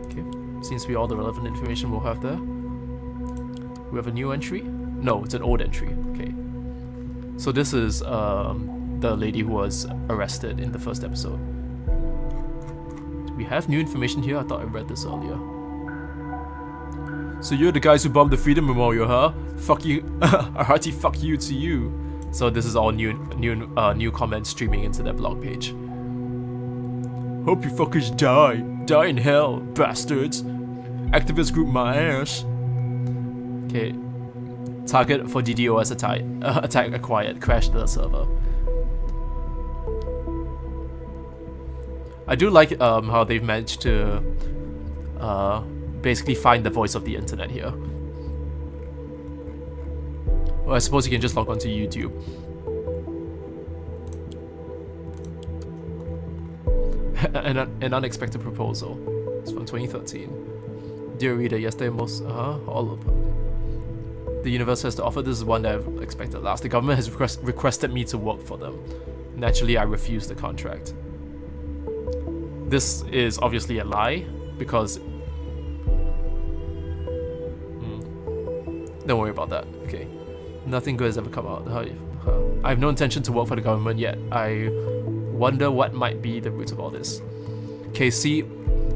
A: Okay, seems to be all the relevant information we'll have there. We have a new entry? No, it's an old entry. Okay. So this is the lady who was arrested in the first episode. Do we have new information here? I thought I read this earlier. So you're the guys who bombed the Freedom Memorial, huh? Fuck you. A hearty fuck you to you. So this is all new comments streaming into their blog page. Hope you fuckers die. Die in hell, bastards. Activist group my ass. Okay. Target for DDoS attack acquired. Crashed the server. I do like how they've managed to basically find the voice of the internet here. Well, I suppose you can just log on to YouTube. An unexpected proposal. It's from 2013. Dear reader, yesterday all of the universe has to offer. This is one that I've expected last. The government has requested me to work for them. Naturally, I refused the contract. This is obviously a lie, because... Don't worry about that. Okay. Nothing good has ever come out. I have no intention to work for the government yet. I wonder what might be the root of all this. Okay, see,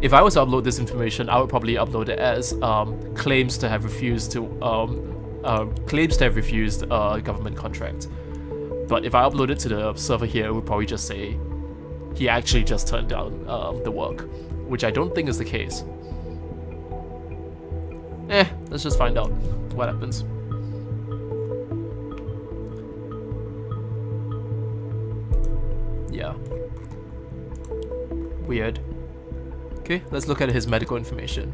A: if I was to upload this information, I would probably upload it as claims to have refused a government contract. But if I upload it to the server here, it would probably just say he actually just turned down the work, which I don't think is the case. Let's just find out what happens. Yeah. Weird. Okay, let's look at his medical information.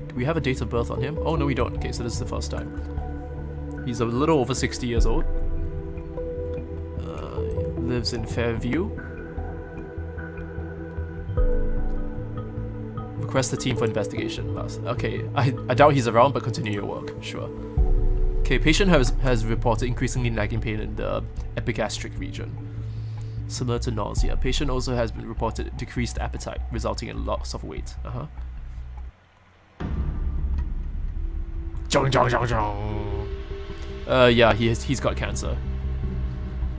A: Do we have a date of birth on him? Oh, no, we don't. Okay, so this is the first time. He's a little over 60 years old. Lives in Fairview. Request the team for investigation. Okay, I doubt he's around, but continue your work. Sure. Okay, patient has reported increasingly nagging pain in the epigastric region, similar to nausea. Patient also has been reported decreased appetite, resulting in loss of weight. Yeah, he's got cancer.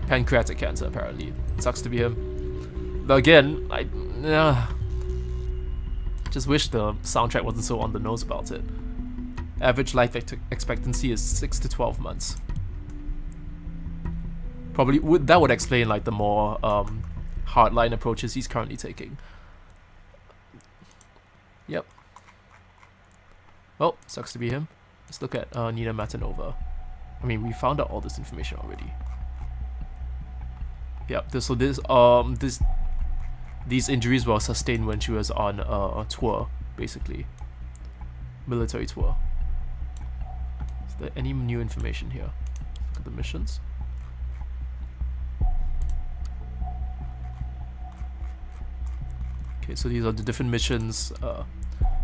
A: Pancreatic cancer, apparently. Sucks to be him. But again, I just wish the soundtrack wasn't so on the nose about it. Average life expectancy is 6 to 12 months. Probably that would explain like the more hardline approaches he's currently taking. Yep. Well, sucks to be him. Let's look at Nina Matanova. I mean, we found out all this information already. Yep. These injuries were sustained when she was on a tour, basically. Military tour. Is there any new information here? Look at the missions. Okay, so these are the different missions.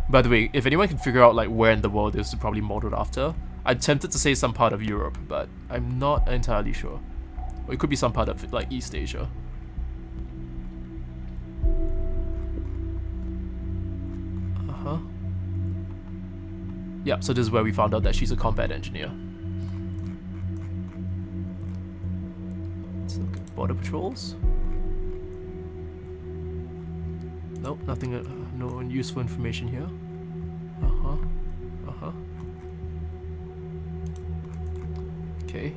A: By the way, if anyone can figure out like where in the world this is probably modeled after, I'm tempted to say some part of Europe, but I'm not entirely sure. Or it could be some part of like East Asia. Uh-huh. Yep, so this is where we found out that she's a combat engineer. Let's look at border patrols. Nope, nothing, no useful information here. Uh-huh. Uh-huh. Okay.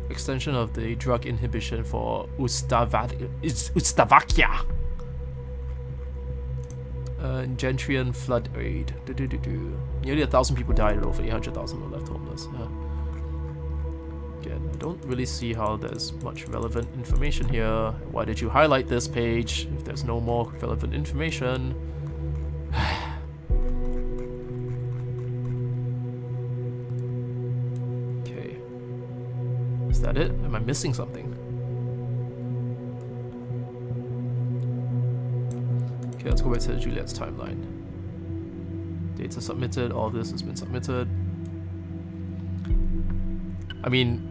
A: Extension of the drug inhibition for Ustavakia. Gentrian flood aid. Nearly 1,000 people died and over 800,000 were left homeless. Again, I don't really see how there's much relevant information here. Why did you highlight this page if there's no more relevant information? Okay. Is that it? Am I missing something? Okay, let's go back to Juliet's timeline. Data submitted, all this has been submitted. I mean,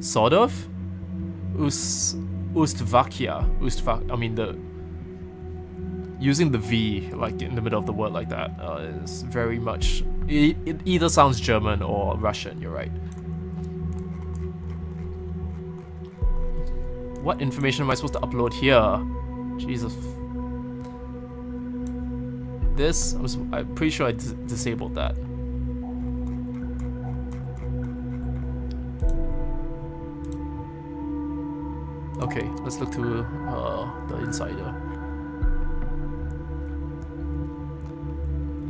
A: sort of. Ustvakia. I mean, using the V like in the middle of the word like that is very much. It either sounds German or Russian. You're right. What information am I supposed to upload here? Jesus. This, I'm pretty sure I disabled that. Okay, let's look to the insider.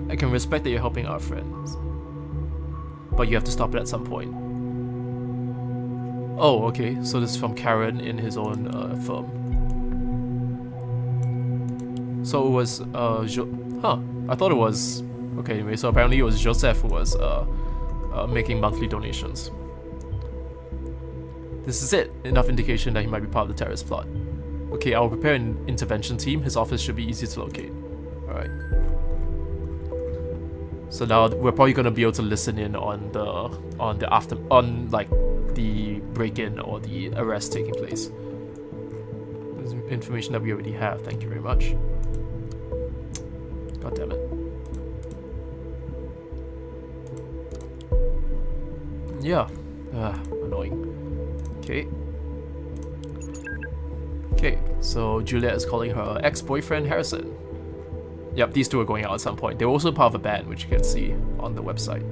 A: I can respect that you're helping our friends, but you have to stop it at some point. Oh, okay, so this is from Karen in his own firm. So it was, I thought it was, okay, anyway, so apparently it was Joseph who was making monthly donations. This is it, enough indication that he might be part of the terrorist plot. Okay, I'll prepare an intervention team. His office should be easy to locate. Alright. So now we're probably gonna be able to listen in on the break-in or the arrest taking place. There's information that we already have, thank you very much. God damn it. Yeah. Annoying. Okay. Okay, so Juliet is calling her ex-boyfriend Harrison. Yep, these two are going out at some point. They're also part of a band, which you can see on the website.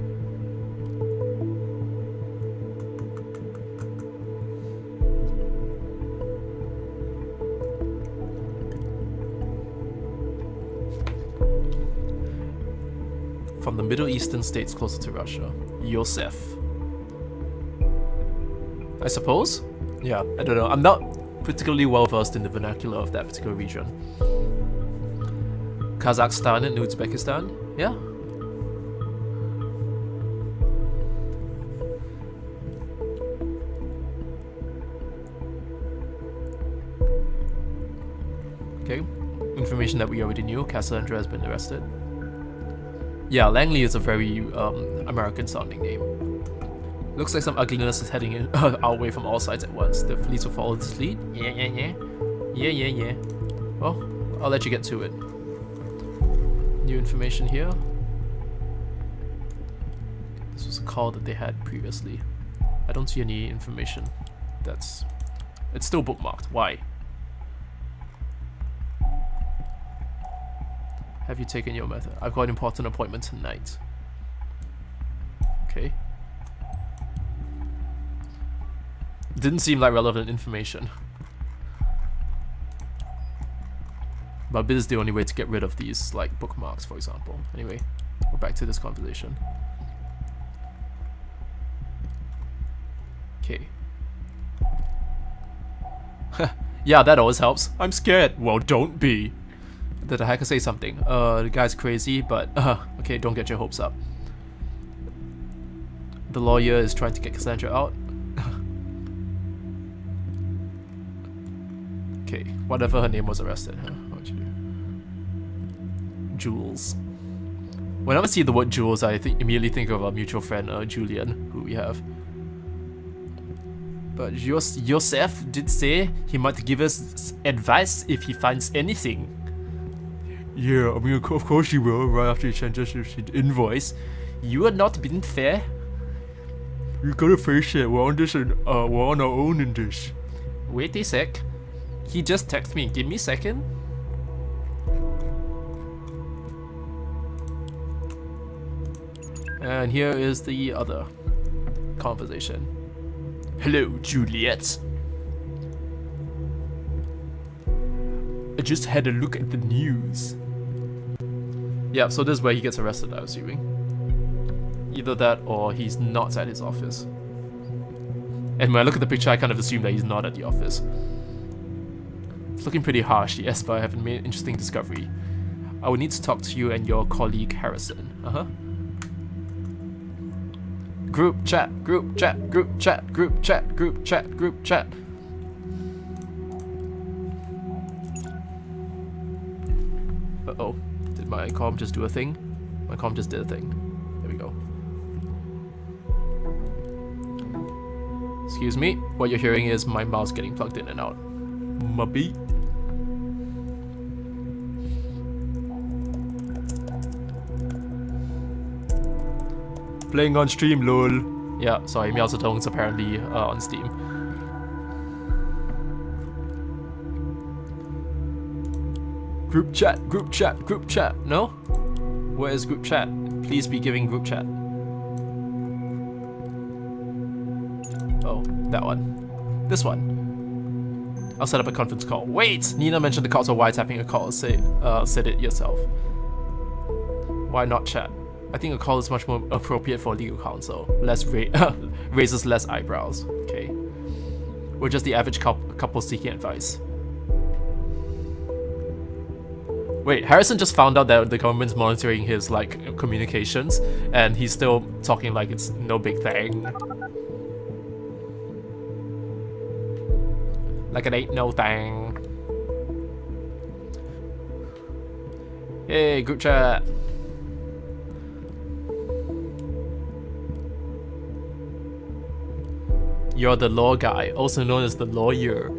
A: From the Middle Eastern states closer to Russia. Yosef. I suppose? Yeah, I don't know. I'm not particularly well versed in the vernacular of that particular region. Kazakhstan and Uzbekistan? Yeah. Okay. Information that we already knew. Cassandra has been arrested. Yeah, Langley is a very American sounding name. Looks like some ugliness is heading in, our way from all sides at once. The police will follow this lead. Yeah. Well, I'll let you get to it. New information here. This was a call that they had previously. I don't see any information. It's still bookmarked. Why? Have you taken your method? I've got an important appointment tonight. Okay. Didn't seem like relevant information. But this is the only way to get rid of these, like, bookmarks, for example. Anyway, we're back to this conversation. Okay. Yeah, that always helps. I'm scared. Well, don't be. Did the hacker say something? The guy's crazy, but okay, don't get your hopes up. The lawyer is trying to get Cassandra out. Okay, whatever her name was arrested. Huh? What'd you do? Jules. Whenever I see the word Jules, I immediately think of our mutual friend Julian, who we have. But Joseph did say he might give us advice if he finds anything. Yeah, I mean, of course he will, right after he changes the invoice. You are not being fair. You gotta face it, we're on our own in this. Wait a sec. He just texted me, give me a second. And here is the other conversation. Hello, Juliet. I just had a look at the news. Yeah, so this is where he gets arrested, I'm assuming. Either that or he's not at his office. And when I look at the picture, I kind of assume that he's not at the office. It's looking pretty harsh, yes, but I have made an interesting discovery. I would need to talk to you and your colleague Harrison. Group chat, group chat, group chat, group chat, group chat, group chat. Uh-oh. Did my comm just do a thing? My comm just did a thing. There we go. Excuse me, what you're hearing is my mouse getting plugged in and out. Mubby. Playing on stream, lol. Yeah, sorry, Meowsatone's apparently on Steam. Group chat, group chat, group chat. No? Where is group chat? Please be giving group chat. Oh, that one. This one. I'll set up a conference call. Wait! Nina mentioned the cops are wiretapping a call. Said it yourself. Why not chat? I think a call is much more appropriate for legal counsel. Raises less eyebrows. Okay. We're just the average couple seeking advice. Wait, Harrison just found out that the government's monitoring his, like, communications, and he's still talking like it's no big thing. Like it ain't no thing. Hey, group chat. You're the law guy, also known as the lawyer.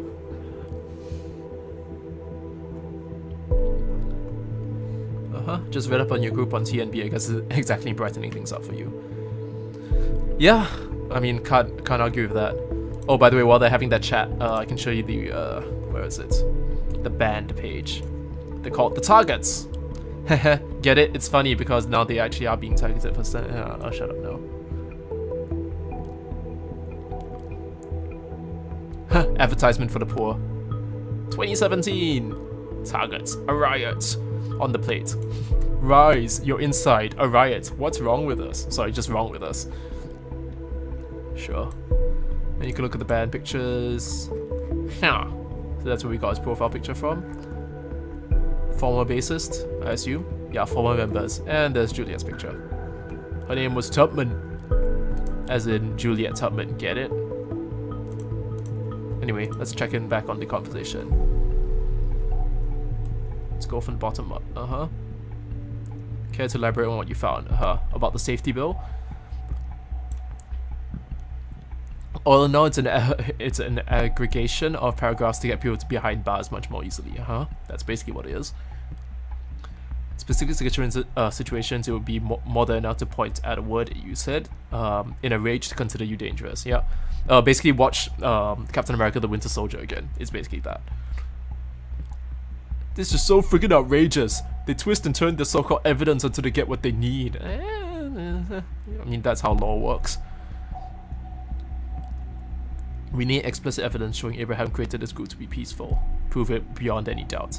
A: Just read up on your group on TNB. I guess it's exactly brightening things up for you. Yeah, I mean, can't argue with that. Oh, by the way, while they're having that chat, I can show you the where is it? The band page. They're called the Targets. Get it? It's funny because now they actually are being targeted for. Oh, shut up now. Advertisement for the poor. 2017. Targets. A riot. On the plate. Rise, you're inside. A riot. What's wrong with us? Sorry, just wrong with us. Sure. And you can look at the band pictures. So that's where we got his profile picture from. Former bassist, I assume. Yeah, former members. And there's Juliet's picture. Her name was Tubman. As in Juliet Tubman, get it? Anyway, let's check in back on the conversation. Let's go from the bottom up. Care to elaborate on what you found? About the safety bill? All in all, it's an aggregation of paragraphs to get people to behind bars much more easily. That's basically what it is. Specific situations, it would be more than enough to point at a word you said. In a rage to consider you dangerous. Yeah. Basically, watch Captain America: The Winter Soldier again. It's basically that. This is so freaking outrageous. They twist and turn the so-called evidence until they get what they need. I mean, that's how law works. We need explicit evidence showing Abraham created this group to be peaceful. Prove it beyond any doubt.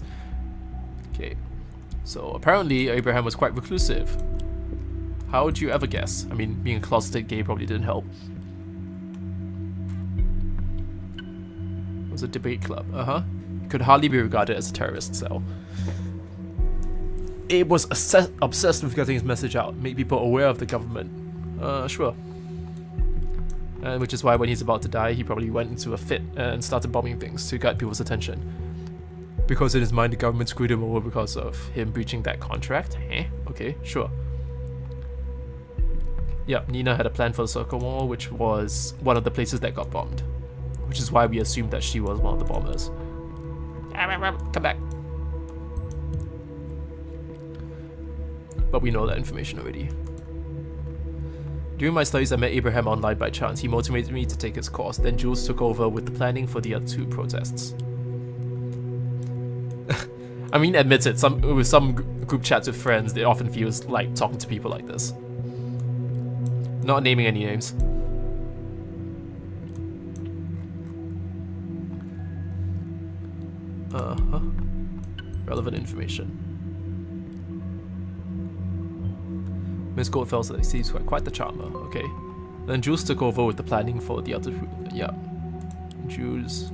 A: Okay. So apparently Abraham was quite reclusive. How would you ever guess? I mean, being a closeted gay probably didn't help. It was a debate club. Could hardly be regarded as a terrorist cell. Abe was obsessed with getting his message out, make people aware of the government. Sure. And which is why when he's about to die, he probably went into a fit and started bombing things to get people's attention. Because in his mind, the government screwed him over because of him breaching that contract. Okay, sure. Yeah, Nina had a plan for the Circle Mall, which was one of the places that got bombed. which is why we assumed that she was one of the bombers. Come back. But we know that information already. During my studies, I met Abraham online by chance. He motivated me to take his course. Then Jules took over with the planning for the other 2 protests. I mean, admit it, with some group chats with friends, it often feels like talking to people like this. Not naming any names. Relevant information. Miss Goldfell said he seems quite the charmer. Okay. Then Jules took over with the planning for the other. Yeah. Jules.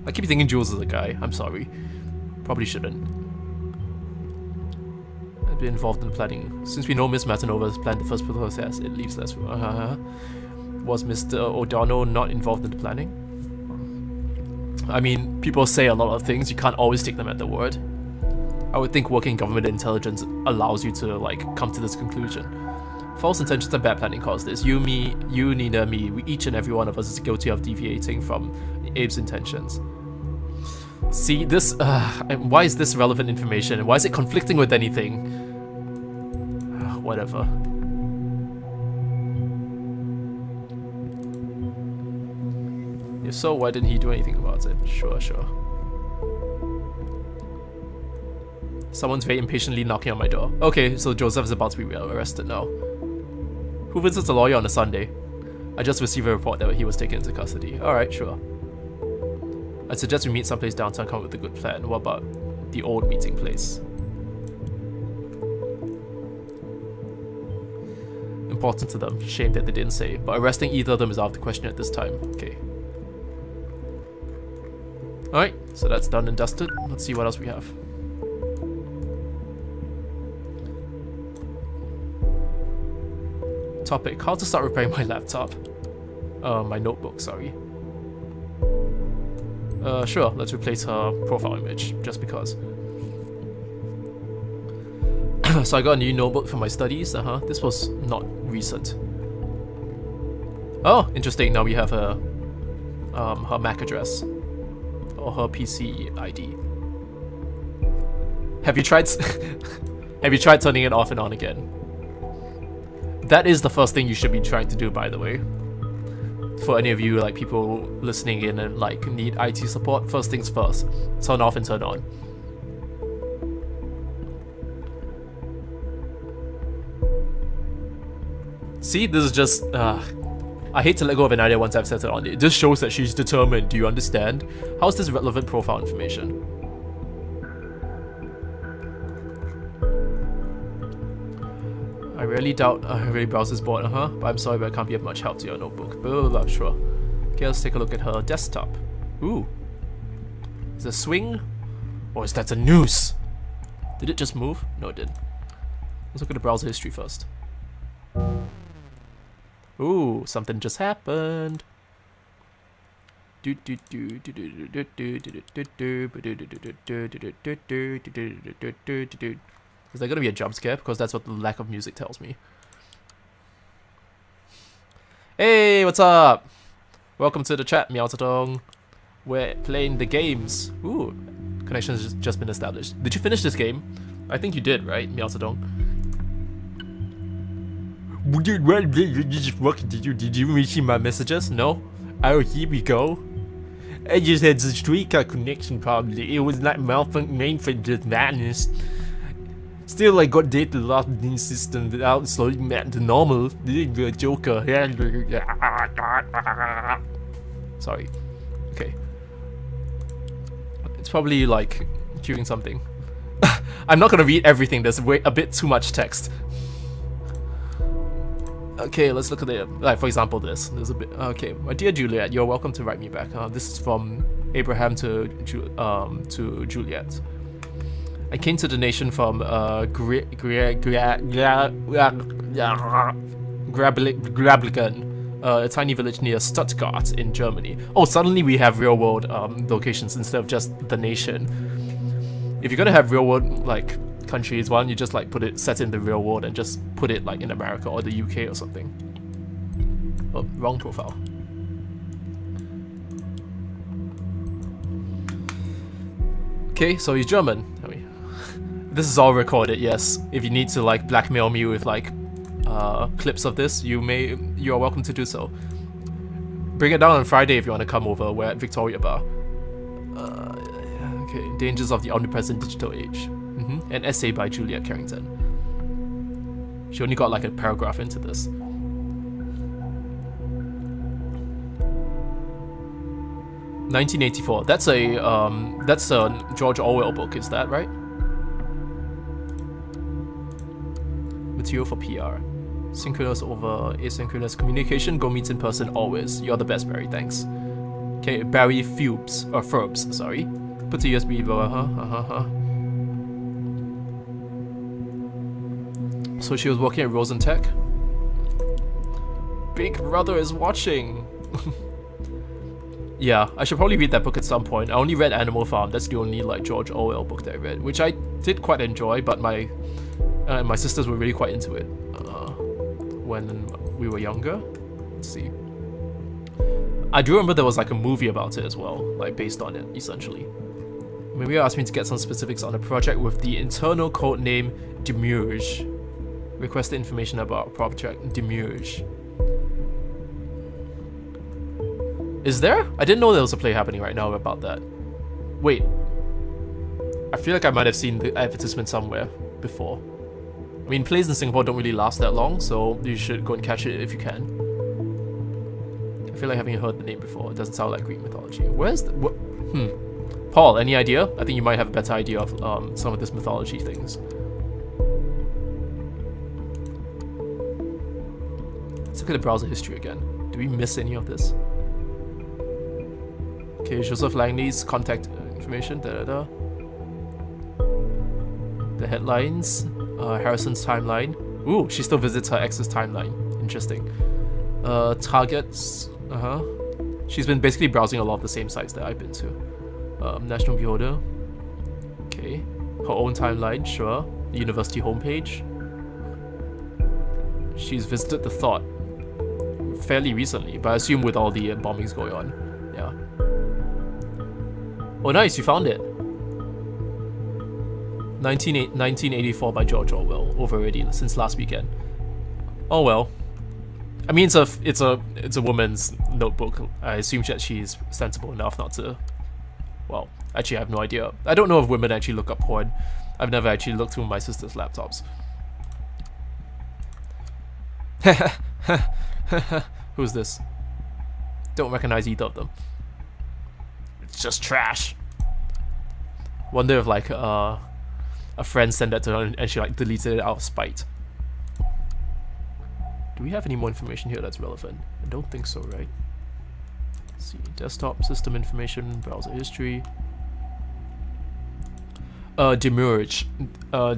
A: I keep thinking Jules is a guy. I'm sorry. Probably shouldn't. I've been involved in the planning. Since we know Miss Matanova has planned the first process, it leaves less. Was Mr. O'Donnell not involved in the planning? I mean, people say a lot of things. You can't always take them at their word. I would think working government intelligence allows you to, like, come to this conclusion. False intentions and bad planning cause this. You, me, you, Nina, me, each and every one of us is guilty of deviating from Abe's intentions. See, this, why is this relevant information? Why is it conflicting with anything? Whatever. If so, why didn't he do anything about it? Sure. Someone's very impatiently knocking on my door. Okay, so Joseph is about to be arrested now. Who visits a lawyer on a Sunday? I just received a report that he was taken into custody. Alright, sure. I suggest we meet someplace downtown, come up with a good plan. What about the old meeting place? Important to them. Shame that they didn't say. But arresting either of them is out of the question at this time. Okay. Alright, so that's done and dusted. Let's see what else we have. Topic, how to start repairing my laptop. My notebook, sorry. Sure, let's replace her profile image, just because. So I got a new notebook for my studies, this was not recent. Oh, interesting, now we have her MAC address. Or her PC ID. Have you tried turning it off and on again? That is the first thing you should be trying to do, by the way. For any of you, like, people listening in and, like, need IT support, first things first. Turn off and turn on. See, this is just, I hate to let go of an idea once I've set it on. It just shows that she's determined, do you understand? How's this relevant profile information? I really doubt I really browse this board, but I'm sorry, but I can't be of much help to your notebook. Blah, blah, blah, sure. Okay, let's take a look at her desktop. Ooh. Is it a swing? Or is that a noose? Did it just move? No, it didn't. Let's look at the browser history first. Ooh, something just happened. Is there gonna be a jump scare? Because that's what the lack of music tells me. Hey, what's up? Welcome to the chat, Miao Zedong. We're playing the games. Ooh, connection has just been established. Did you finish this game? I think you did, right, Miao Zedong? Did you receive my messages? No? Oh, here we go. I just had the street car connection problem. It was like malfunctioning for just madness. Still, I got data lost in the system without slowing back to normal. The Joker. Sorry. Okay. It's probably like queuing something. I'm not gonna read everything. There's a bit too much text. Okay, let's look at it. Like, for example, this. There's a bit. Okay, my dear Juliet, you're welcome to write me back. This is from Abraham to Juliet. I came to the nation from Grabligen, a tiny village near Stuttgart in Germany. Oh, suddenly we have real-world locations instead of just the nation. If you're gonna have real-world like countries, why don't you just like put it set in the real world and just put it like in America or the UK or something? Oh, wrong profile. Okay, so he's German. I mean, this is all recorded, yes. If you need to like blackmail me with like clips of this, you are welcome to do so. Bring it down on Friday if you want to come over. We're at Victoria Bar. Okay, Dangers of the Omnipresent Digital Age. An essay by Juliet Carrington. She only got like a paragraph into this. (1984). That's a George Orwell book, is that right? Material for PR. Synchronous over asynchronous communication. Go meet in person always. You're the best, Barry. Thanks. Okay, Barry Furbs, sorry. Put the USB. So she was working at Rosentech. Big Brother is watching. Yeah, I should probably read that book at some point. I only read Animal Farm. That's the only like George Orwell book that I read, which I did quite enjoy. But my sisters were really quite into it when we were younger. Let's see. I do remember there was like a movie about it as well, like based on it, essentially. Maria asked me to get some specifics on a project with the internal code name Demurge. Requested information about project Demurge. Is there? I didn't know there was a play happening right now about that. Wait. I feel like I might have seen the advertisement somewhere before. I mean, plays in Singapore don't really last that long, so you should go and catch it if you can. I feel like having heard the name before. It doesn't sound like Greek mythology. Where's the... Paul, any idea? I think you might have a better idea of some of this mythology things. Let's look at the browser history again. Did we miss any of this? Okay, Joseph Langley's contact information. The headlines. Harrison's timeline. Ooh, she still visits her ex's timeline. Interesting. Targets. She's been basically browsing a lot of the same sites that I've been to. National Beholder. Okay. Her own timeline, sure. The university homepage. She's visited the Thought fairly recently, but I assume with all the bombings going on. Yeah. Oh nice, you found it. 1984 by George Orwell. Over already since last weekend. Oh well. I mean, it's a woman's notebook. I assume that she's sensible enough not to. Well, actually, I have no idea. I don't know if women actually look up porn. I've never actually looked through my sister's laptops. Who's this? Don't recognize either of them. It's just trash. Wonder if like a friend sent that to her and she like deleted it out of spite. Do we have any more information here that's relevant? I don't think so, right? Let's see, desktop, system information, browser history. Demurge.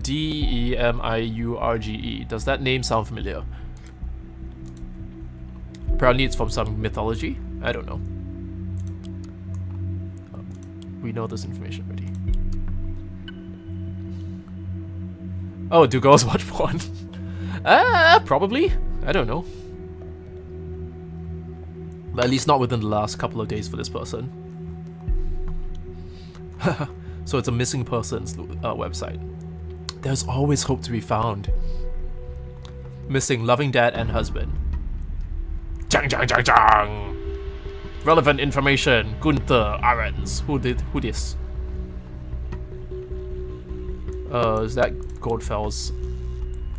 A: D-E-M-I-U-R-G-E. Does that name sound familiar? Apparently it's from some mythology. I don't know. We know this information already. Oh, do girls watch porn? Probably. I don't know. But at least not within the last couple of days for this person. So it's a missing persons website. There's always hope to be found. Missing loving dad and husband. Jang jang jang jang. Relevant information. Gunther Ahrens. Who this? Is that Goldfell's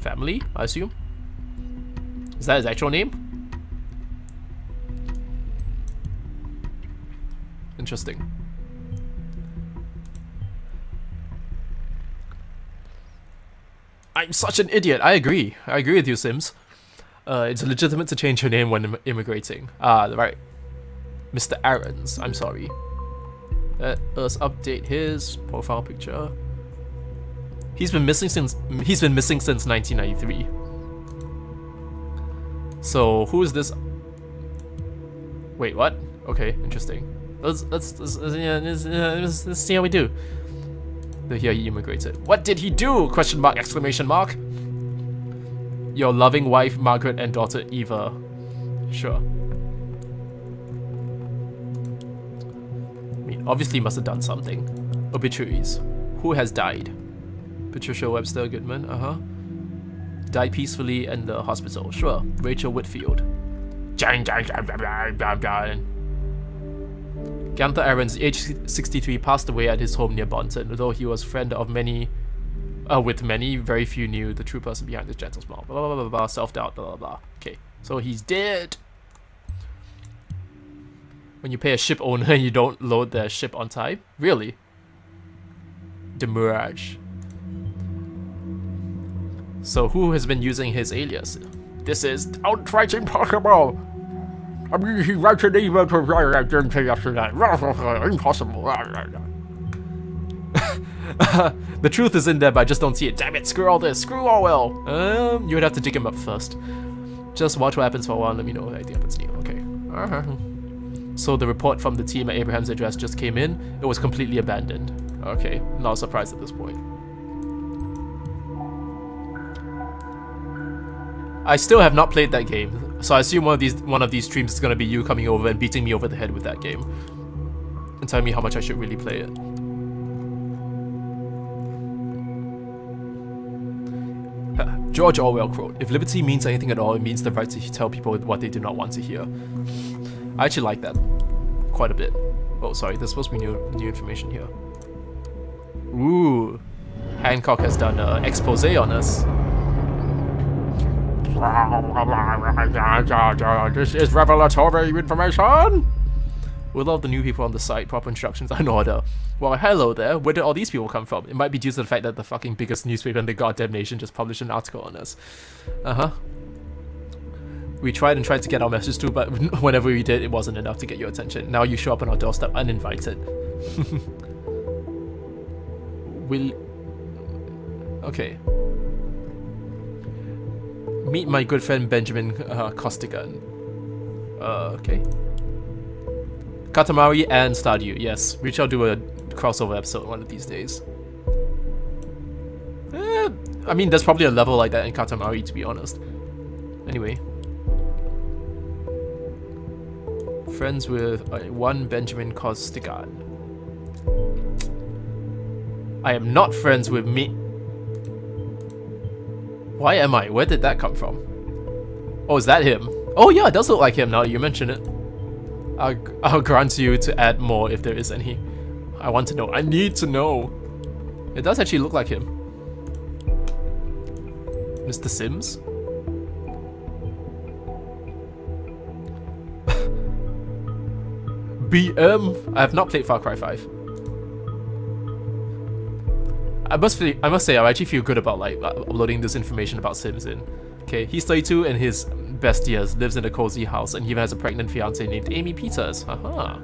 A: family, I assume? Is that his actual name? Interesting. I'm such an idiot. I agree. I agree with you, Sims. It's legitimate to change your name when immigrating. Ah, right. Mr. Ahrens. I'm sorry. Let us update his profile picture. He's been missing since 1993. So who is this? Wait, what? Okay, interesting. Let's see how we do. Here he immigrated. What did he do? Question mark! Exclamation mark. Your loving wife Margaret and daughter Eva. Sure. I mean, obviously he must have done something. Obituaries. Who has died? Patricia Webster Goodman, died peacefully in the hospital. Sure. Rachel Whitfield. Gunther Aarons, aged 63, passed away at his home near Bonton, although he was friend of many, with many, very few knew the true person behind his gentle smile. Blah, blah, blah, blah, self-doubt, blah, blah, blah. Okay, so he's dead. When you pay a ship owner, you don't load their ship on time? Really? Demurrage. So who has been using his alias? This is outright impossible! I mean, he writes an email to I didn't say yesterday. Impossible. The truth is in there, but I just don't see it. Damn it, screw all this. Screw Orwell. You would have to dig him up first. Just watch what happens for a while and let me know if anything happens to you. Okay. So the report from the team at Abraham's address just came in. It was completely abandoned. Okay, not surprised at this point. I still have not played that game, so I assume one of these streams is gonna be you coming over and beating me over the head with that game, and telling me how much I should really play it. George Orwell quote: "If liberty means anything at all, it means the right to tell people what they do not want to hear." I actually like that quite a bit. Oh, sorry, there's supposed to be new information here. Ooh, Hancock has done an expose on us. This is revelatory information! With all the new people on the site, proper instructions are in order. Well, hello there. Where did all these people come from? It might be due to the fact that the fucking biggest newspaper in the goddamn nation just published an article on us. We tried to get our message through, but whenever we did, it wasn't enough to get your attention. Now you show up on our doorstep uninvited. Okay. Meet my good friend Benjamin Costigan. Okay. Katamari and Stardew, yes. We shall do a crossover episode one of these days. I mean, there's probably a level like that in Katamari, to be honest. Anyway. Friends with one Benjamin Costigan. I am not friends with me. Why am I? Where did that come from? Oh, is that him? Oh yeah, it does look like him now that you mention it. I'll grant you to add more if there is any. I want to know. I need to know. It does actually look like him. Mr. Sims? BM? I have not played Far Cry 5. I must say, I actually feel good about like uploading this information about Sims in. Okay, he's 32 and his best years, lives in a cozy house, and he even has a pregnant fiance named Amy Peters. Haha.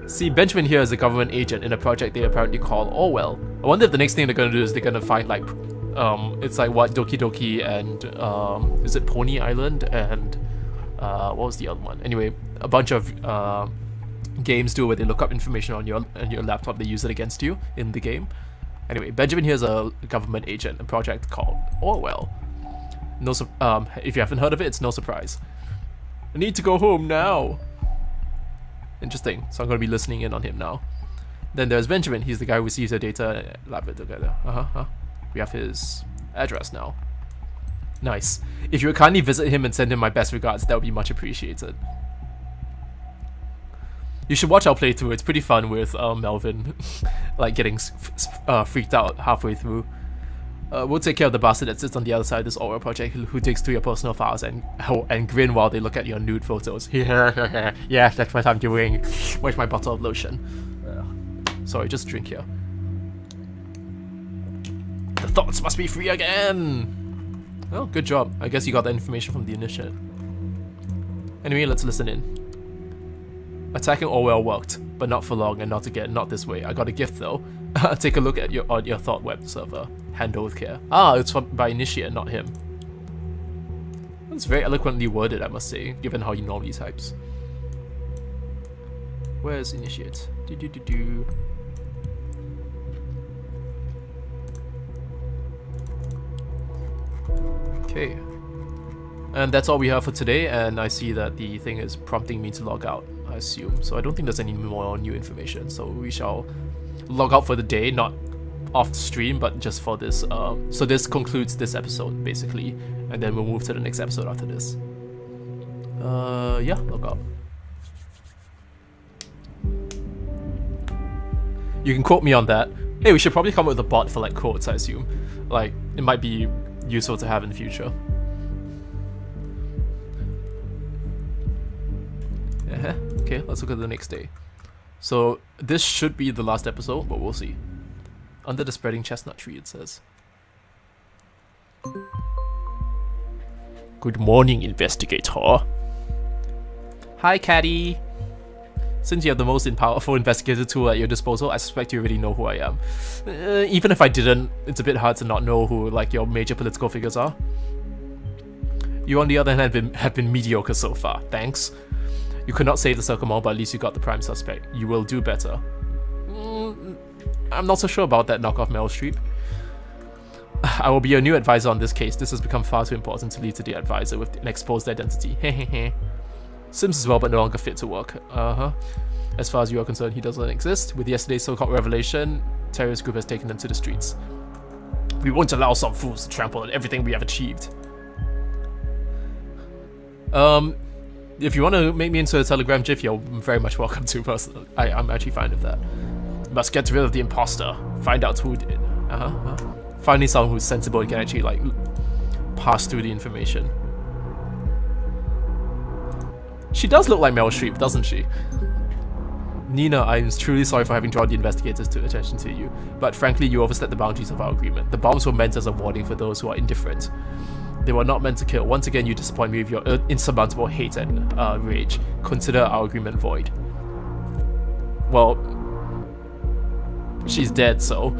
A: See, Benjamin here is a government agent in a project they apparently call Orwell. I wonder if the next thing they're gonna do is they're gonna find like, it's like what, Doki Doki and is it Pony Island and what was the other one? Anyway, a bunch of games do where they look up information on your laptop, they use it against you in the game. Anyway, Benjamin here is a government agent, a project called Orwell. No, if you haven't heard of it, it's no surprise. I need to go home now. Interesting. So I'm going to be listening in on him now. Then there's Benjamin. He's the guy who receives the data and lab it together. We have his address now. Nice. If you would kindly visit him and send him my best regards, that would be much appreciated. You should watch our playthrough. It's pretty fun with Melvin, like getting freaked out halfway through. We'll take care of the bastard that sits on the other side of this Orwell project who digs through your personal files and grin while they look at your nude photos. Yeah, that's what I'm doing. Where's my bottle of lotion? Sorry, just drink here. The thoughts must be free again! Oh, good job. I guess you got that information from the initiate. Anyway, let's listen in. Attacking Orwell worked, but not for long and not again, not this way. I got a gift though. Take a look at your thought web server. Handle with care. Ah, it's by initiate, not him. That's very eloquently worded, I must say, given how he normally types. Where's initiate? Okay. And that's all we have for today, and I see that the thing is prompting me to log out, I assume. So I don't think there's any more new information, so we shall log out for the day, not off stream, but just for this. So this concludes this episode, basically, and then we'll move to the next episode after this. Yeah, log out. You can quote me on that. Hey, we should probably come up with a bot for like quotes, I assume. Like, it might be useful to have in the future. Okay, let's look at the next day. So this should be the last episode, but we'll see. Under the spreading chestnut tree, it says. Good morning, investigator. Hi, Caddy. Since you have the most powerful investigator tool at your disposal, I suspect you already know who I am. Even if I didn't, it's a bit hard to not know who like your major political figures are. You, on the other hand, have been mediocre so far. Thanks. You could not save the Circle Mall, but at least you got the prime suspect. You will do better. I'm not so sure about that knockoff Meryl Streep. I will be your new advisor on this case. This has become far too important to leave to the advisor with an exposed identity. Hehehe. Sims as well, but no longer fit to work. As far as you are concerned, he doesn't exist. With yesterday's so-called revelation, terrorist group has taken them to the streets. We won't allow some fools to trample on everything we have achieved. If you want to make me into a Telegram GIF, you're very much welcome to, personally. I'm actually fine with that. Must get rid of the imposter. Find out who did. Finding someone who's sensible and can actually, like, pass through the information. She does look like Meryl Streep, doesn't she? Nina, I'm truly sorry for having drawn the investigators to attention to you, but frankly, you overstepped the boundaries of our agreement. The bombs were meant as a warning for those who are indifferent. They were not meant to kill. Once again, you disappoint me with your insurmountable hate and rage. Consider our agreement void. Well, she's dead, so.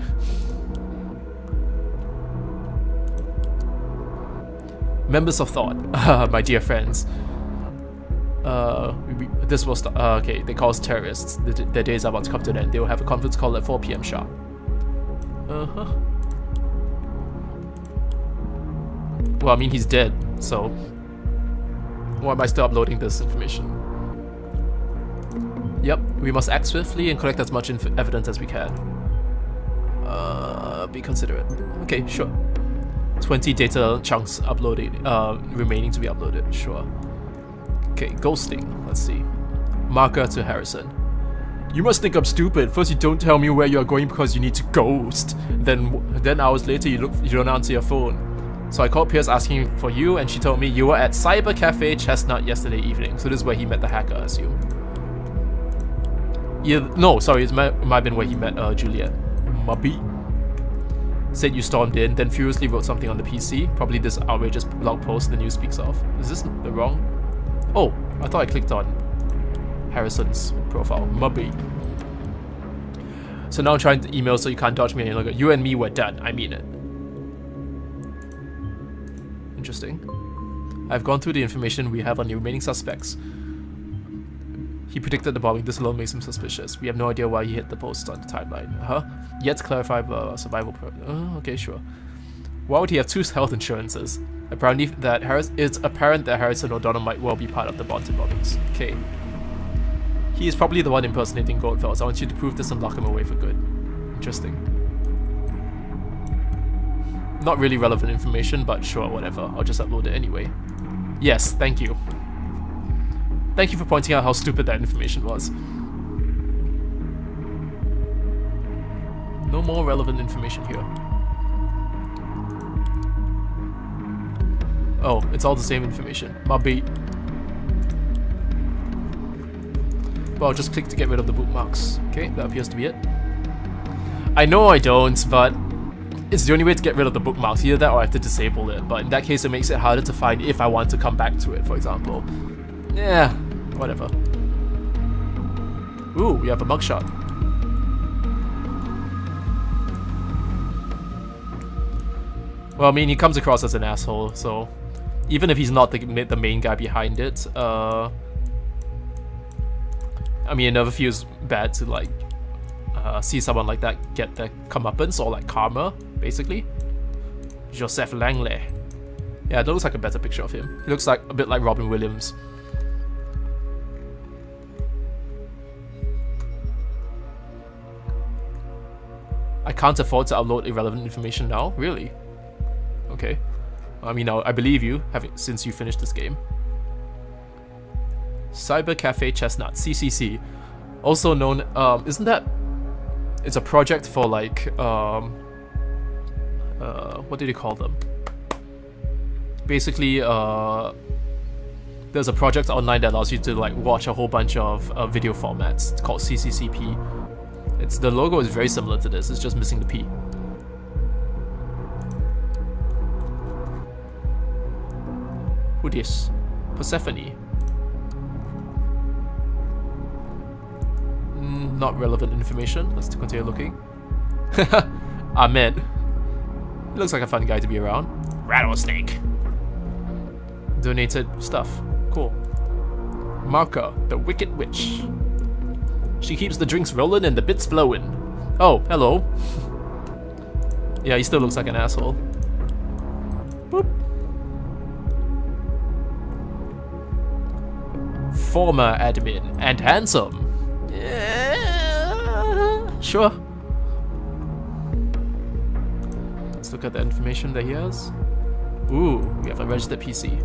A: Members of Thought, my dear friends. This will start. Okay, they call us terrorists. Their days are about to come to an end. They will have a conference call at 4 PM sharp. Well, I mean, he's dead, so why am I still uploading this information? Yep, we must act swiftly and collect as much evidence as we can. Be considerate. Okay, sure. 20 data chunks uploaded, remaining to be uploaded, sure. Okay, ghosting, let's see. Marker to Harrison. You must think I'm stupid. First you don't tell me where you're going because you need to ghost. Then hours later you don't answer your phone. So I called Pierce asking for you, and she told me you were at Cyber Cafe Chestnut yesterday evening. So this is where he met the hacker, I assume. Yeah, no, sorry, it might have been where he met Juliet. Mubby. Said you stormed in, then furiously wrote something on the PC. Probably this outrageous blog post the news speaks of. Is this the wrong? Oh, I thought I clicked on Harrison's profile. Mubby. So now I'm trying to email so you can't dodge me any longer. You and me were done. I mean it. Interesting. I've gone through the information we have on the remaining suspects. He predicted the bombing. This alone makes him suspicious. We have no idea why he hit the post on the timeline. Yet to clarify survival. Okay, sure. Why would he have 2 health insurances? Apparently, it's apparent that Harrison O'Donnell might well be part of the Bonton bombings. Okay. He is probably the one impersonating Goldfels. I want you to prove this and lock him away for good. Interesting. Not really relevant information, but sure, whatever. I'll just upload it anyway. Yes, thank you. Thank you for pointing out how stupid that information was. No more relevant information here. Oh, it's all the same information. My beat. Well, I'll just click to get rid of the bookmarks. Okay, that appears to be it. I know I don't, but it's the only way to get rid of the bookmarks. Either that or I have to disable it, but in that case it makes it harder to find if I want to come back to it, for example. Yeah, whatever. Ooh, we have a mugshot. Well, I mean, he comes across as an asshole, so even if he's not the main guy behind it, I mean, it never feels bad to, like, see someone like that get their comeuppance, or, like, karma, basically. Joseph Langley. Yeah, that looks like a better picture of him. He looks like a bit like Robin Williams. I can't afford to upload irrelevant information now? Really? Okay. I mean, I believe you, since you finished this game. Cyber Cafe Chestnut, CCC. Also known, isn't that... It's a project for like, what did you call them? Basically, there's a project online that allows you to like watch a whole bunch of video formats. It's called CCCP. The logo is very similar to this, it's just missing the P. Who this? Persephone. Not relevant information. Let's continue looking. Ahmed. He looks like a fun guy to be around. Rattlesnake. Donated stuff. Cool. Marka, the Wicked Witch. She keeps the drinks rolling and the bits flowing. Oh, hello. Yeah, he still looks like an asshole. Boop. Former admin and handsome. Yeah, sure. Let's look at the information that he has. Ooh, we have a registered PC.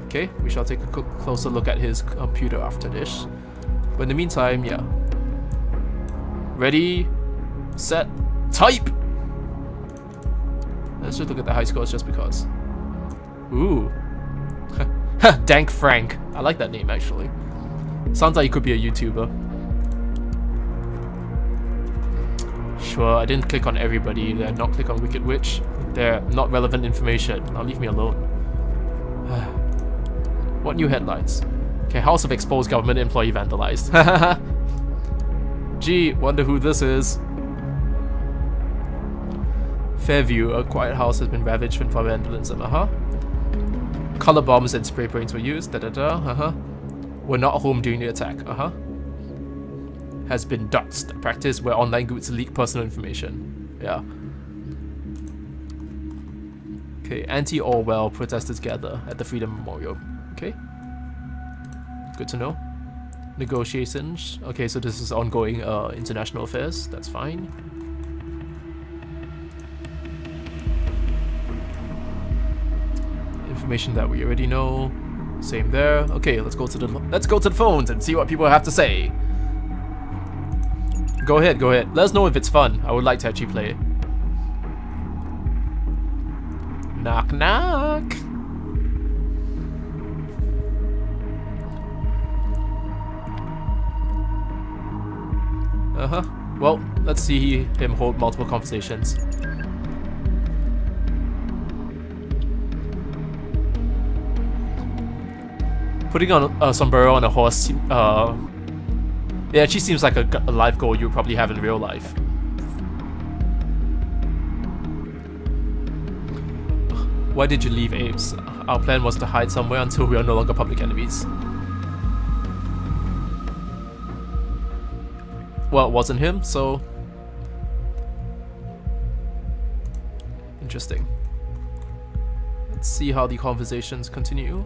A: Okay, we shall take a closer look at his computer after this. But in the meantime, yeah. Ready, set, type! Let's just look at the high scores just because. Ooh. Dank Frank. I like that name actually. Sounds like he could be a YouTuber. Sure, I didn't click on everybody. Did I not click on Wicked Witch? They're not relevant information. Now leave me alone. What new headlines? Okay, House of Exposed Government Employee Vandalized. Gee, wonder who this is. Fairview, a quiet house has been ravaged for vandalism. Color bombs and spray paints were used. Were not home during the attack. Has been doxed. A practice where online groups leak personal information. Yeah. Okay, anti-Orwell protesters gather at the Freedom Memorial. Okay. Good to know. Negotiations. Okay, so this is ongoing international affairs. That's fine. Information that we already know. Same there. Okay, let's go to the phones and see what people have to say. Go ahead, go ahead. Let us know if it's fun. I would like to actually play it. Knock knock. Well, let's see him hold multiple conversations. Putting on a sombrero on a horse, it actually seems like a life goal you would probably have in real life. Why did you leave, Apes? Our plan was to hide somewhere until we are no longer public enemies. Well, it wasn't him, so... Interesting. Let's see how the conversations continue.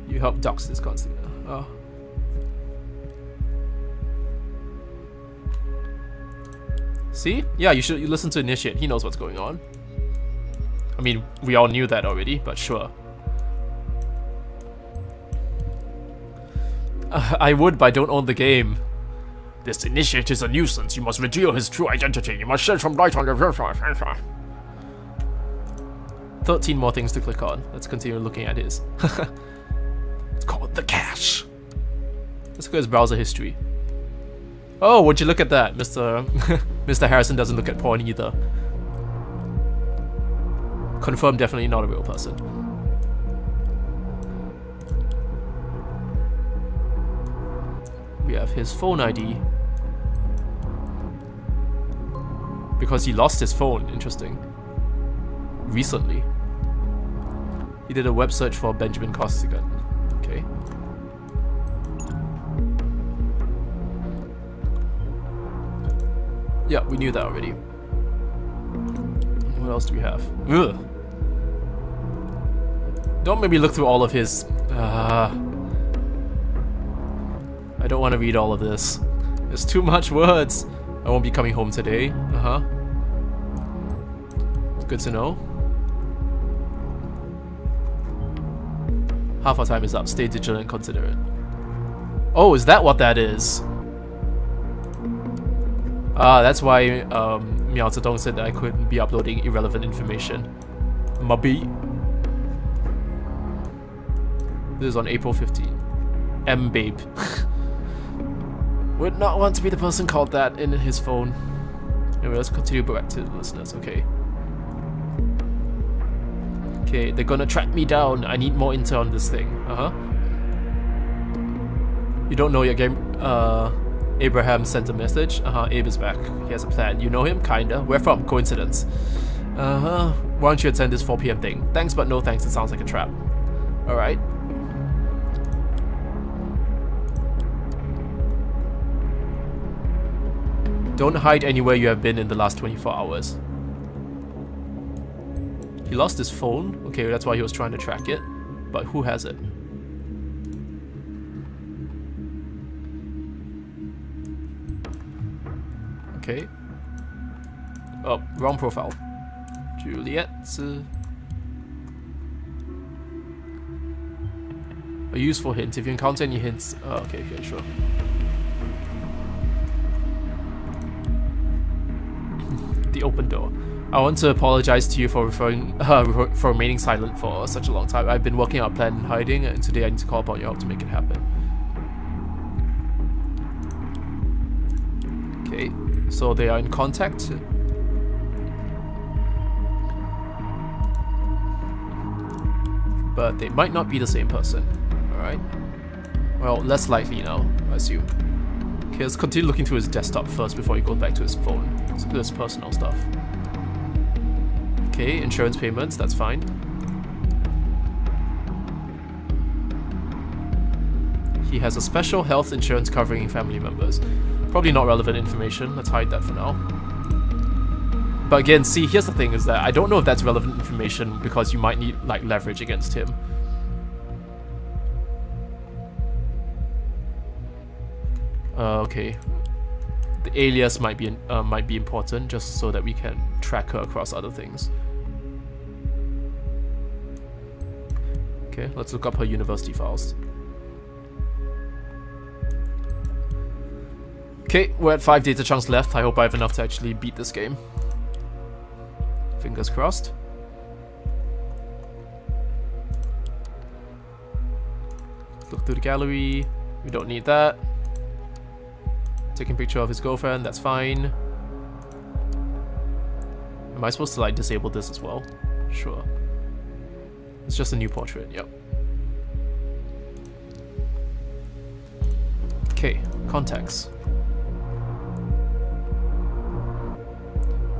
A: You help dox this constant. Oh. See? Yeah, you should listen to Initiate. He knows what's going on. I mean, we all knew that already, but sure. I would, but I don't own the game. This Initiate is a nuisance. You must reveal his true identity. You must shed some light on the... 13 more things to click on. Let's continue looking at his. It's called the cache. Let's look at his browser history. Oh, would you look at that? Mr. Harrison doesn't look at porn either. Confirmed, definitely not a real person. We have his phone ID. Because he lost his phone, interesting. Recently. He did a web search for Benjamin Costigan. Okay. Yeah, we knew that already. What else do we have? Ugh. Don't make me look through all of his... I don't want to read all of this. There's too much words. I won't be coming home today. Good to know. Half our time is up. Stay vigilant and considerate. Oh, is that what that is? That's why Miao Zedong said that I couldn't be uploading irrelevant information. Mabi. This is on April 15. M-Babe. Would not want to be the person called that in his phone. Anyway, let's continue back to the listeners, okay. Okay, they're gonna track me down. I need more intel on this thing. You don't know your game. Abraham sent a message. Abe is back. He has a plan. You know him? Kinda. Where from? Coincidence. Why don't you attend this 4 PM thing? Thanks, but no thanks. It sounds like a trap. Alright. Don't hide anywhere you have been in the last 24 hours. He lost his phone. Okay, that's why he was trying to track it. But who has it? Okay. Oh, wrong profile. Juliet. A useful hint. If you encounter any hints... Oh, okay, sure. The open door. I want to apologize to you for for remaining silent for such a long time. I've been working out a plan in hiding, and today I need to call upon your help to make it happen. Okay, so they are in contact. But they might not be the same person. Alright. Well, less likely now, I assume. Okay, let's continue looking through his desktop first before he goes back to his phone. Let's look at his personal stuff. Okay, insurance payments, that's fine. He has a special health insurance covering family members. Probably not relevant information, let's hide that for now. But again, see, here's the thing, is that I don't know if that's relevant information because you might need, like, leverage against him. Okay. The alias might be important, just so that we can track her across other things. Okay, let's look up her university files. Okay, we're at 5 data chunks left. I hope I have enough to actually beat this game. Fingers crossed. Look through the gallery. We don't need that. Taking a picture of his girlfriend, that's fine. Am I supposed to, like, disable this as well? Sure. It's just a new portrait, yep. Okay, contacts.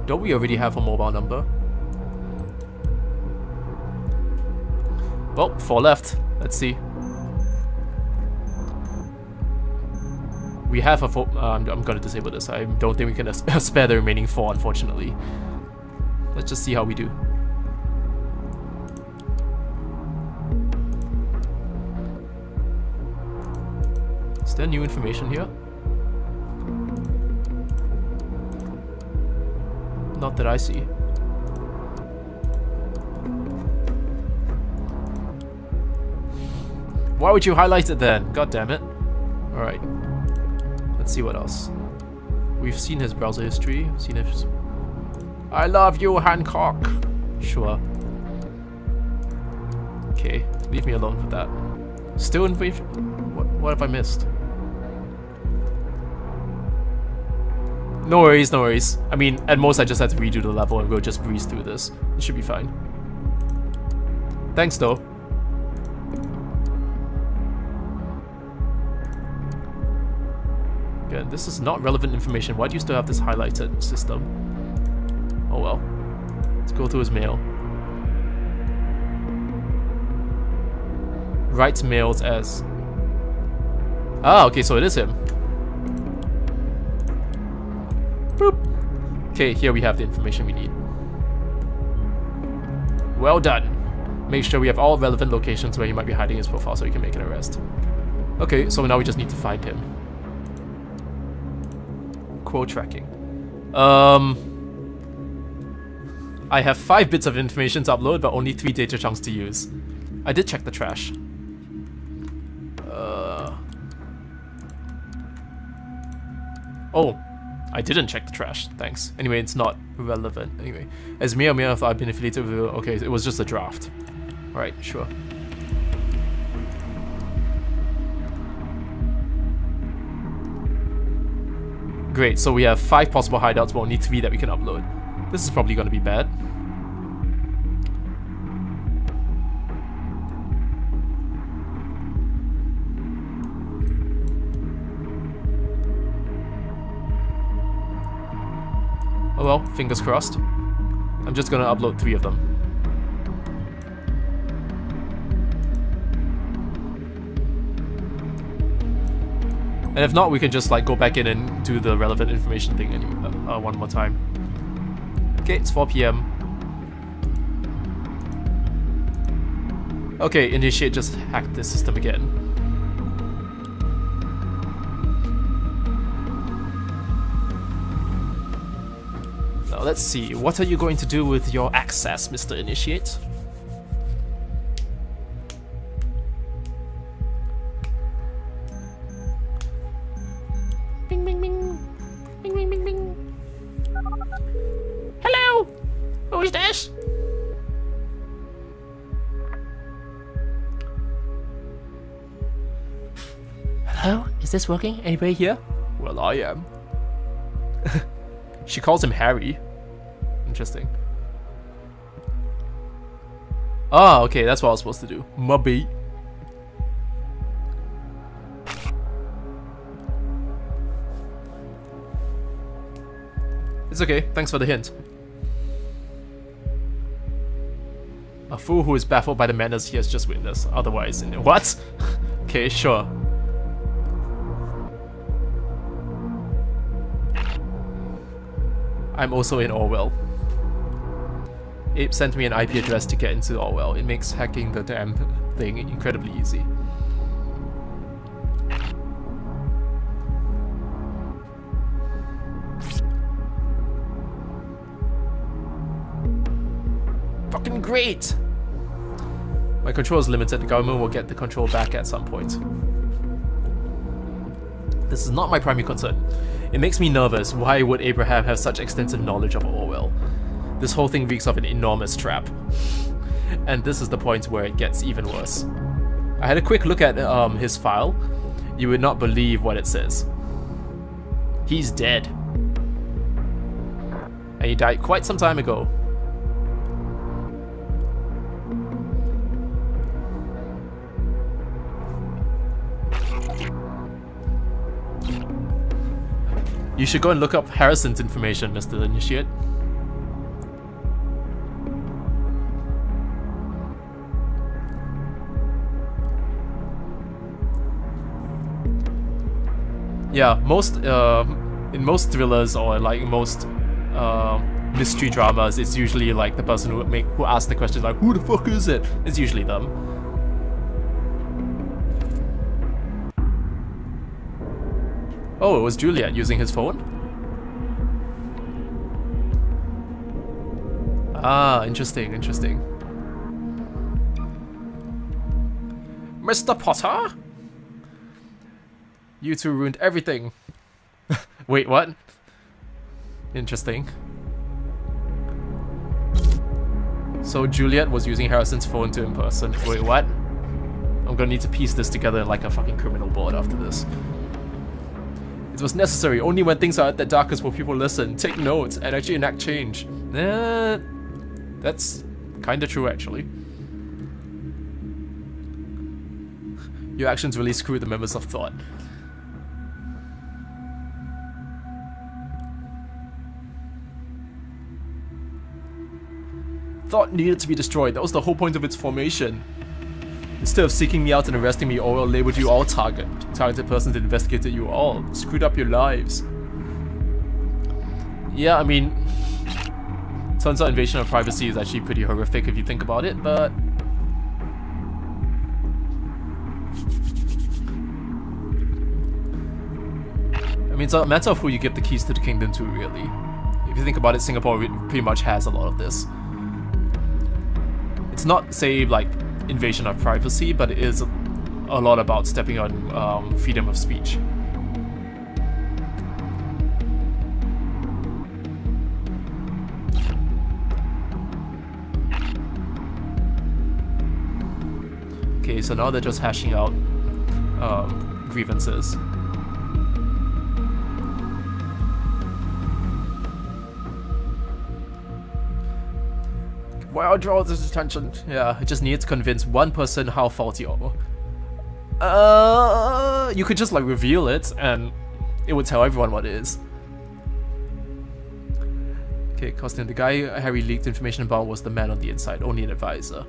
A: Don't we already have a mobile number? Well, 4 left. Let's see. We have a 4. I'm gonna disable this. I don't think we can spare the remaining 4, unfortunately. Let's just see how we do. Is there new information here? Not that I see. Why would you highlight it then? God damn it. Alright. Let's see what else. We've seen his browser history. We've seen his... I love you, Hancock! Sure. Okay, leave me alone with that. Still information? What have I missed? No worries, no worries. I mean, at most I just had to redo the level and we'll just breeze through this. It should be fine. Thanks though. Again, this is not relevant information. Why do you still have this highlighted system? Oh well. Let's go through his mail. Writes mails as... Ah, okay, so it is him. Boop. Okay, here we have the information we need. Well done. Make sure we have all relevant locations where he might be hiding his profile so we can make an arrest. Okay, so now we just need to find him. Quote tracking. I have 5 bits of information to upload, but only 3 data chunks to use. I did check the trash. Oh, I didn't check the trash. Thanks. Anyway, it's not relevant. Anyway, as may or may not have been affiliated with. Okay, it was just a draft. Alright, sure. Great, so we have 5 possible hideouts, but only 3 that we can upload. This is probably going to be bad. Oh well, fingers crossed. I'm just gonna upload 3 of them. And if not, we can just like go back in and do the relevant information thing one more time. Okay, it's 4 PM. Okay, Initiate just hacked this system again. Now let's see, what are you going to do with your access, Mr. Initiate? Bing, bing, bing. Bing, bing, bing, bing. Hello? Who is this? Hello? Is this working? Anybody here? Well, I am. She calls him Harry. Interesting. Ah, okay, that's what I was supposed to do. Mubby. It's okay, thanks for the hint. A fool who is baffled by the manners he has just witnessed. Otherwise, what? Okay, sure. I'm also in Orwell. Abe sent me an IP address to get into Orwell. It makes hacking the damn thing incredibly easy. Fucking great! My control is limited. The government will get the control back at some point. This is not my primary concern. It makes me nervous. Why would Abraham have such extensive knowledge of Orwell? This whole thing reeks of an enormous trap. And this is the point where it gets even worse. I had a quick look at his file. You would not believe what it says. He's dead. And he died quite some time ago. You should go and look up Harrison's information, Mr. Initiate. Yeah, in most thrillers or like most mystery dramas, it's usually like the person who asks the question like, who the fuck is it? It's usually them. Oh, it was Juliet using his phone? Ah, interesting, interesting. Mr. Potter? You two ruined everything. Wait, what? Interesting. So Juliet was using Harrison's phone to impersonate. Wait, what? I'm gonna need to piece this together like a fucking criminal board after this. It was necessary. Only when things are at their darkest will people listen, take notes, and actually enact change. That's kinda true, actually. Your actions really screw the members of Thought. Thought needed to be destroyed. That was the whole point of its formation. Instead of seeking me out and arresting me, Orwell labeled you all targeted persons that investigated you all. Screwed up your lives. Yeah, I mean, Turns out invasion of privacy is actually pretty horrific if you think about it, but... I mean, it's a matter of who you give the keys to the kingdom to, really. If you think about it, Singapore pretty much has a lot of this. It's not, say, like, invasion of privacy, but it is a lot about stepping on freedom of speech. Okay, so now they're just hashing out grievances. Why draw this attention? Yeah, I just need to convince one person how faulty you are. You could just like reveal it and it would tell everyone what it is. Okay, Costin, the guy Harry leaked information about was the man on the inside, only an advisor.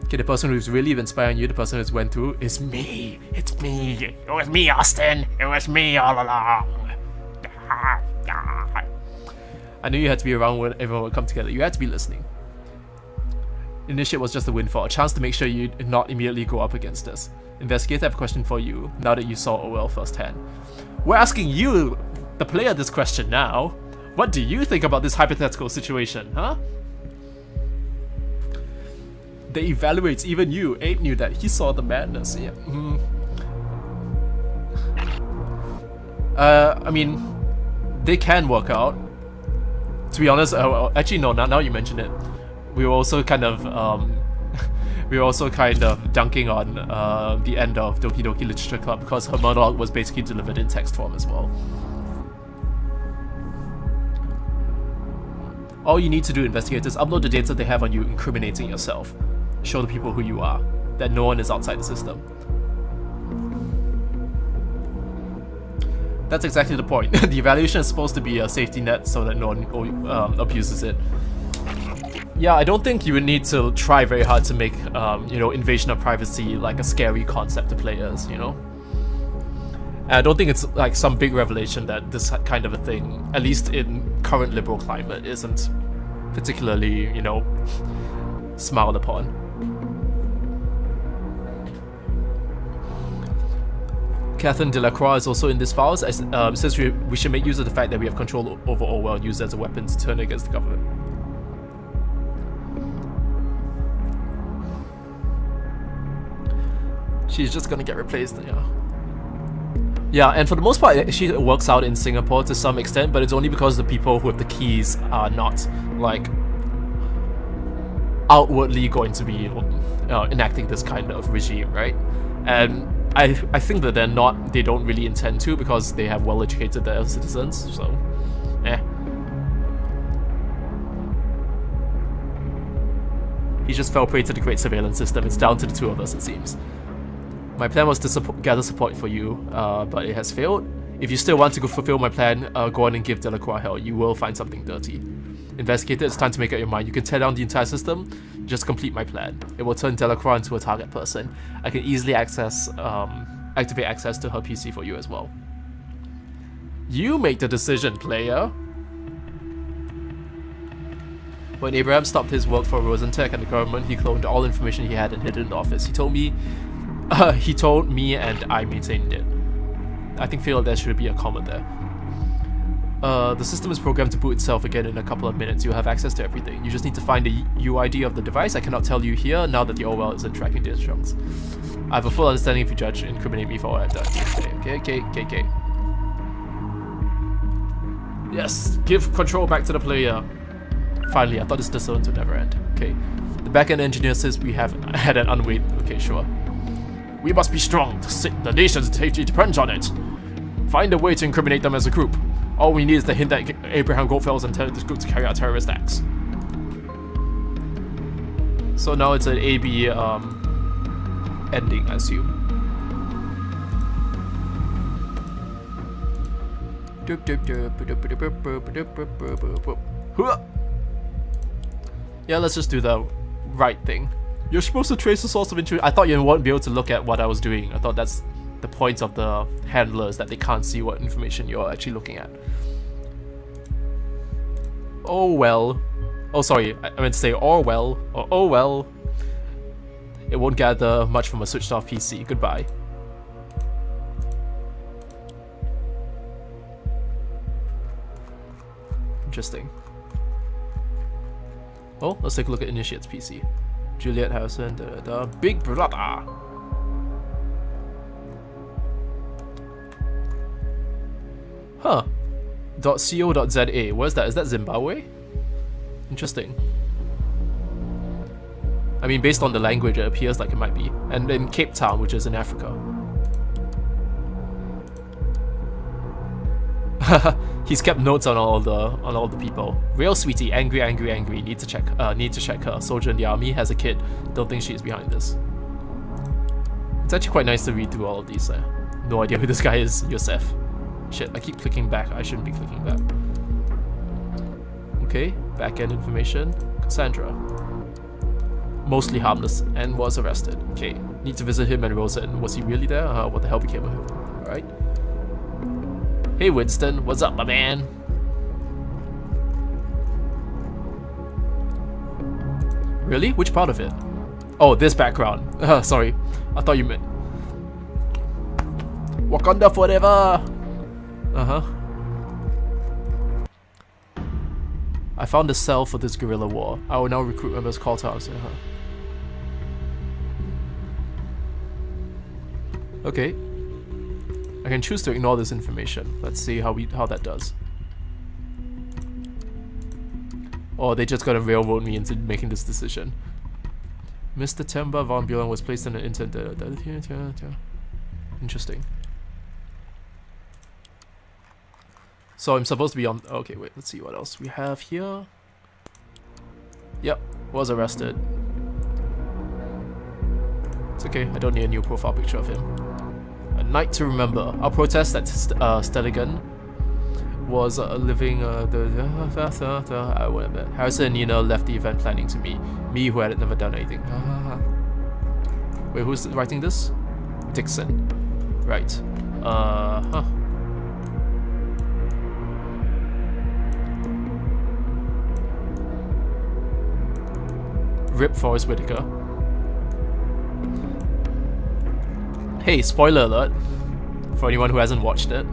A: Okay, the person who's really been spying on you, the person who's went through, is me. It's me. It was me, Austin. It was me all along. I knew you had to be around when everyone would come together. You had to be listening. Initiate was just a windfall, a chance to make sure you not immediately go up against us. Investigator, I have a question for you, now that you saw Orwell firsthand. We're asking you, the player, this question now. What do you think about this hypothetical situation, huh? They evaluate even you. Abe knew that. He saw the madness. Yeah. I mean, they can work out. To be honest, actually no. Now you mention it, we were also kind of dunking on the end of Doki Doki Literature Club because her monologue was basically delivered in text form as well. All you need to do, investigators, upload the data they have on you incriminating yourself. Show the people who you are, that no one is outside the system. That's exactly the point. The evaluation is supposed to be a safety net so that no one abuses it. Yeah, I don't think you would need to try very hard to make, you know, invasion of privacy like a scary concept to players, you know? And I don't think it's like some big revelation that this kind of a thing, at least in current liberal climate, isn't particularly, you know, smiled upon. Catherine Delacroix is also in this files. Says we should make use of the fact that we have control over Orwell and use it as a weapon to turn against the government. She's just gonna get replaced, yeah. Yeah, and for the most part, she works out in Singapore to some extent, but it's only because the people who have the keys are not, like, outwardly going to be enacting this kind of regime, right? And I think that they don't really intend to because they have well-educated their citizens, so, eh. He just fell prey to the great surveillance system. It's down to the two of us, it seems. My plan was to gather support for you, but it has failed. If you still want to fulfill my plan, go on and give Delacroix hell. You will find something dirty. Investigator, it's time to make up your mind. You can tear down the entire system, just complete my plan. It will turn Delacroix into a target person. I can easily activate access to her PC for you as well. You make the decision, player. When Abraham stopped his work for Rosentech and the government, he cloned all information he had and hid it in the office. He told me and I maintained it. I feel there should be a comma there. The system is programmed to boot itself again in a couple of minutes. You'll have access to everything. You just need to find the UID of the device. I cannot tell you here now that the Orwell isn't tracking data chunks. I have a full understanding if you judge and incriminate me for what I've done. Okay. Yes, give control back to the player. Finally, I thought this disturbance would never end. Okay. The backend engineer says we have had an unweighted. Okay, sure. We must be strong. The nation's safety depends on it. Find a way to incriminate them as a group. All we need is the hint that Abraham Goldfell's intended this group to carry out terrorist acts. So now it's an A-B ending, I assume. Yeah, let's just do the right thing. You're supposed to trace the source of intrusion. I thought you wouldn't be able to look at what I was doing. I thought that's the point of the handlers, that they can't see what information you're actually looking at. Oh well. Oh, sorry, I meant to say Orwell, or oh well. It won't gather much from a switched off PC. Goodbye. Interesting. Oh, let's take a look at Initiate's PC. Juliet Harrison, Big Brother. Huh. .co.za. Where's that? Is that Zimbabwe? Interesting. I mean, based on the language, it appears like it might be. And in Cape Town, which is in Africa. He's kept notes on all the people. Real sweetie, angry, angry, angry. Need to check her. Soldier in the army, has a kid. Don't think she's behind this. It's actually quite nice to read through all of these. No idea who this guy is. Yosef. Shit, I keep clicking back. I shouldn't be clicking back. Okay, back-end information. Cassandra. Mostly harmless and was arrested. Okay, need to visit him and Rosa. And was he really there? What the hell became of him? Alright. Hey Winston, what's up, my man? Really? Which part of it? Oh, this background. Sorry, I thought you meant Wakanda forever. I found a cell for this guerrilla war. I will now recruit members. Call to answer. Okay. I can choose to ignore this information. Let's see how that does. Or they just gotta railroad me into making this decision. Mr. Temba von Buren was placed in an intern. Interesting. So I'm supposed to be on. Okay, wait. Let's see what else we have here. Yep, was arrested. It's okay. I don't need a new profile picture of him. A night to remember. Our protest at Steligan was living. I won't admit. Harrison and Nina left the event planning to me. Me, who had never done anything. Wait, who's writing this? Dixon. Right. Rip Forrest Whitaker. Hey, spoiler alert for anyone who hasn't watched it.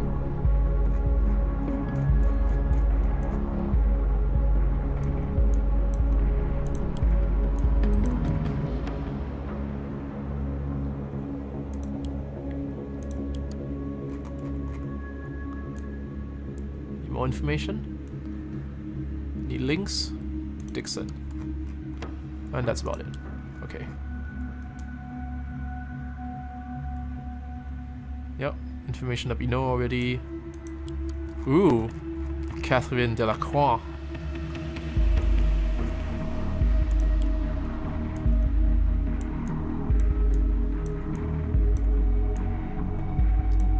A: Need more information? Need links? Dixon. And that's about it. Okay. Yep, information that we know already. Ooh, Catherine Delacroix.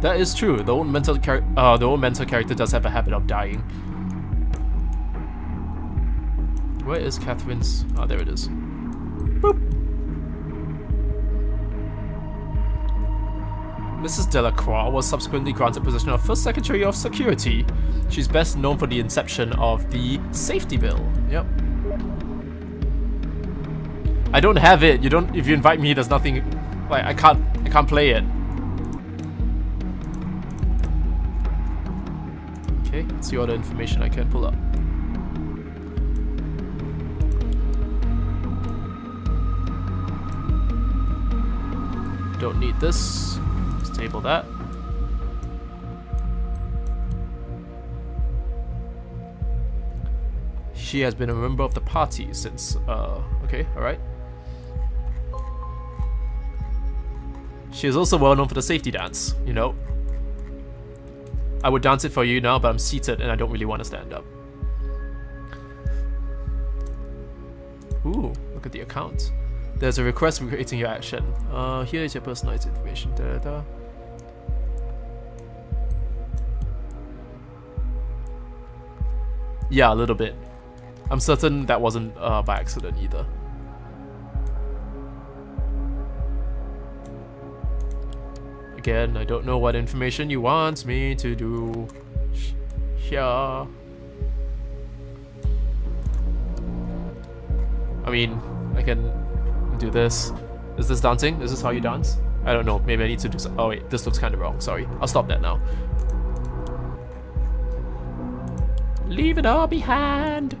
A: That is true. The old mental character does have a habit of dying. Where is Catherine's? Oh, there it is. Boop. Mrs. Delacroix was subsequently granted position of First Secretary of Security. She's best known for the inception of the safety bill. Yep. I don't have it. You don't. If you invite me, there's nothing. Like I can't play it. Okay. Let's see all the information I can pull up. Don't need this. Let's table that. She has been a member of the party since, okay, alright. She is also well known for the safety dance, you know. I would dance it for you now, but I'm seated and I don't really want to stand up. Ooh, look at the account. There's a request creating your action. Here is your personalized information. Da, da, da. Yeah, a little bit. I'm certain that wasn't by accident either. Again, I don't know what information you want me to do. Yeah. I mean, I can do this. Is this dancing? Is this how you dance? I don't know. Maybe I need to do some. Oh wait, this looks kind of wrong. Sorry. I'll stop that now. Leave it all behind.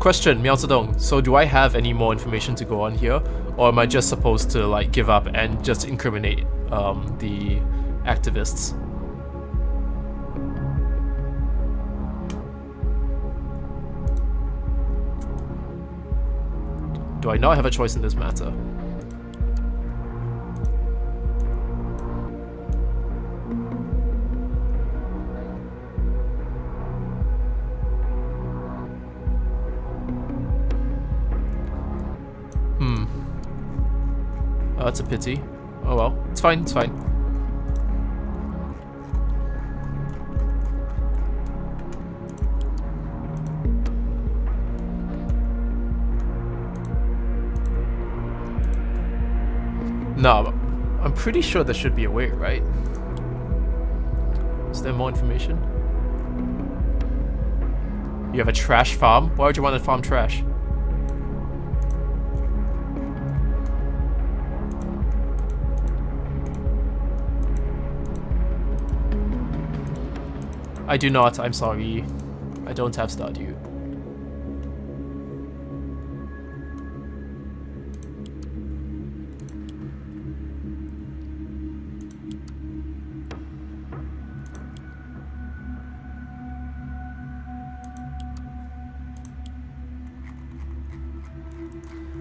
A: Question, Miao Zedong. So do I have any more information to go on here? Or am I just supposed to like give up and just incriminate the activists? Do I not have a choice in this matter? Oh, that's a pity. Oh well, it's fine, it's fine. No, I'm pretty sure there should be a way, right? Is there more information? You have a trash farm? Why would you want to farm trash? I do not, I'm sorry. I don't have Stardew.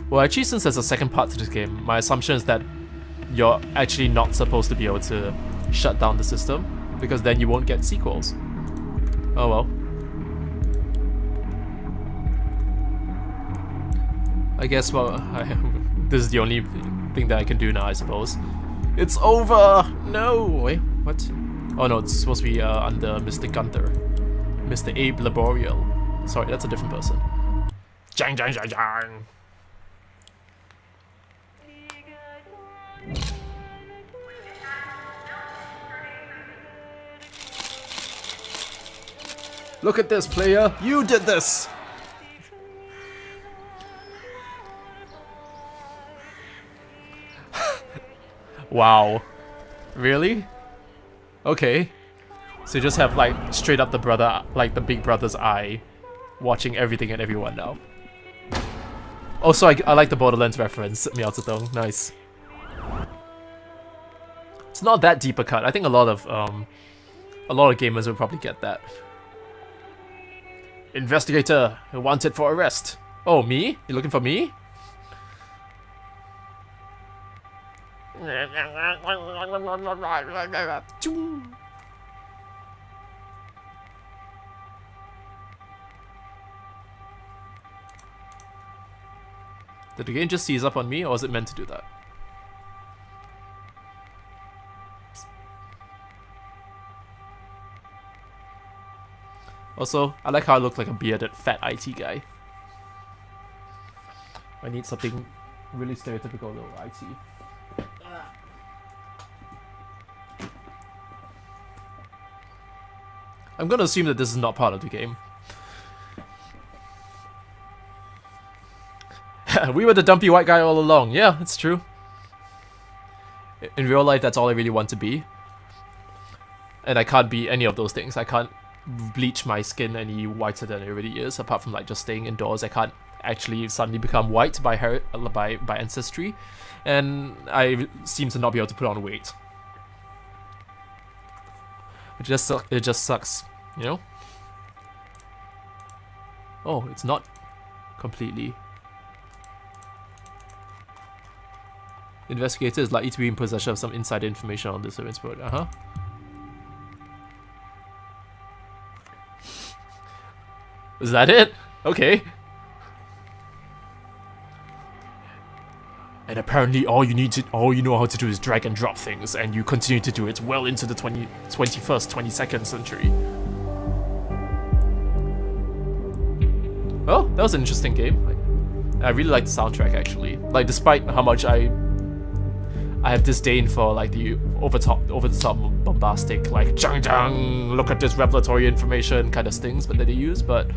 A: Well, actually, since there's a second part to this game, my assumption is that you're actually not supposed to be able to shut down the system, because then you won't get sequels. Oh well. I guess, well, this is the only thing that I can do now, I suppose. It's over! No! Wait, what? Oh no, it's supposed to be under Mr. Gunther. Mr. Abe Laboriel. Sorry, that's a different person. Jang, jang, jang, jang! Look at this, player! You did this! Wow. Really? Okay. So you just have like straight up the brother, like the big brother's eye, watching everything and everyone now. Also, I like the Borderlands reference, Miao Zedong. Nice. It's not that deep a cut. I think a lot of gamers will probably get that. Investigator, wanted for arrest. Oh, me? You looking for me? Did the game just seize up on me, or was it meant to do that? Also, I like how I look like a bearded, fat IT guy. I need something really stereotypical though, IT. I'm gonna assume that this is not part of the game. We were the dumpy white guy all along. Yeah, it's true. In real life, that's all I really want to be. And I can't be any of those things. I can't bleach my skin any whiter than it already is, apart from like just staying indoors. I can't actually suddenly become white by ancestry, and I seem to not be able to put on weight. It just sucks, you know? Oh, it's not completely. Investigator is likely to be in possession of some insider information on this surveillance program. Is that it? Okay. And apparently all you know how to do is drag and drop things, and you continue to do it well into the 21st, 22nd century. Oh, that was an interesting game. I really like the soundtrack actually. Like, despite how much I have disdain for like the over the top bombastic like "jang jang, look at this revelatory information" kind of things, but that they use. But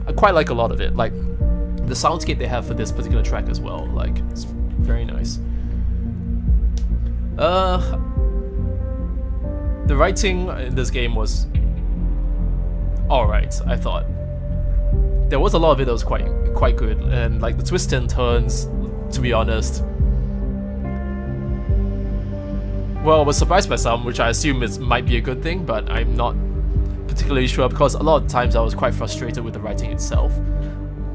A: I quite like a lot of it. Like the soundscape they have for this particular track as well. Like it's very nice. The writing in this game was alright, I thought. There was a lot of it that was quite good, and like the twists and turns, to be honest, well, I was surprised by some, which I assume might be a good thing, but I'm not particularly sure, because a lot of times I was quite frustrated with the writing itself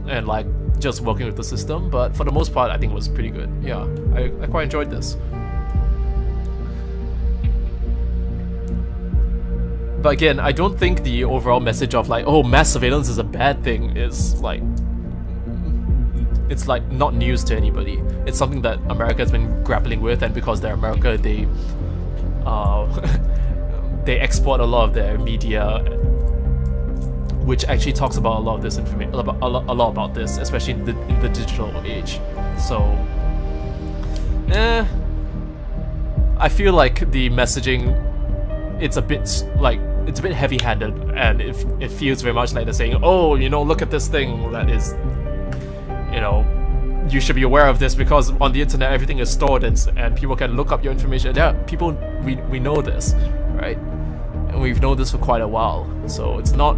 A: and like just working with the system, but for the most part I think it was pretty good. Yeah, I quite enjoyed this. But again, I don't think the overall message of like, oh, mass surveillance is a bad thing is like, it's like not news to anybody. It's something that America has been grappling with, and because they're America, they they export a lot of their media, which actually talks about a lot of this information, a lot about this, especially in the digital age. So, I feel like the messaging, it's a bit heavy-handed, and it feels very much like they're saying, oh, you know, look at this thing that is, you know, you should be aware of this because on the internet everything is stored and people can look up your information. Yeah, people, we know this, right? And we've known this for quite a while. So it's not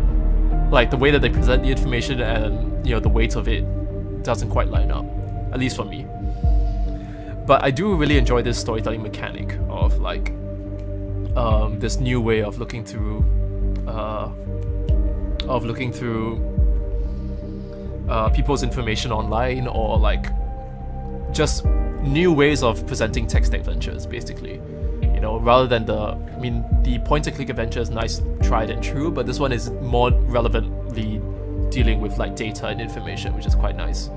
A: like the way that they present the information and, you know, the weight of it doesn't quite line up, at least for me. But I do really enjoy this storytelling mechanic of like this new way of looking through people's information online, or like just new ways of presenting text adventures, basically. You know, rather than the point-and-click adventure is nice, tried and true, but this one is more relevantly dealing with like data and information, which is quite nice.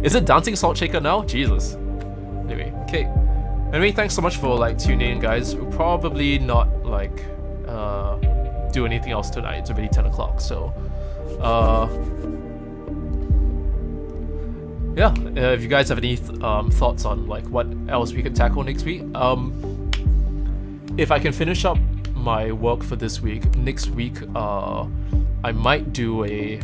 A: Is it Dancing Salt Shaker now? Jesus. Anyway, okay. Anyway, thanks so much for like tuning in, guys. We'll probably not like do anything else tonight. It's already 10 o'clock, so yeah. If you guys have any thoughts on like what else we could tackle next week, if I can finish up my work for this week, next week I might do a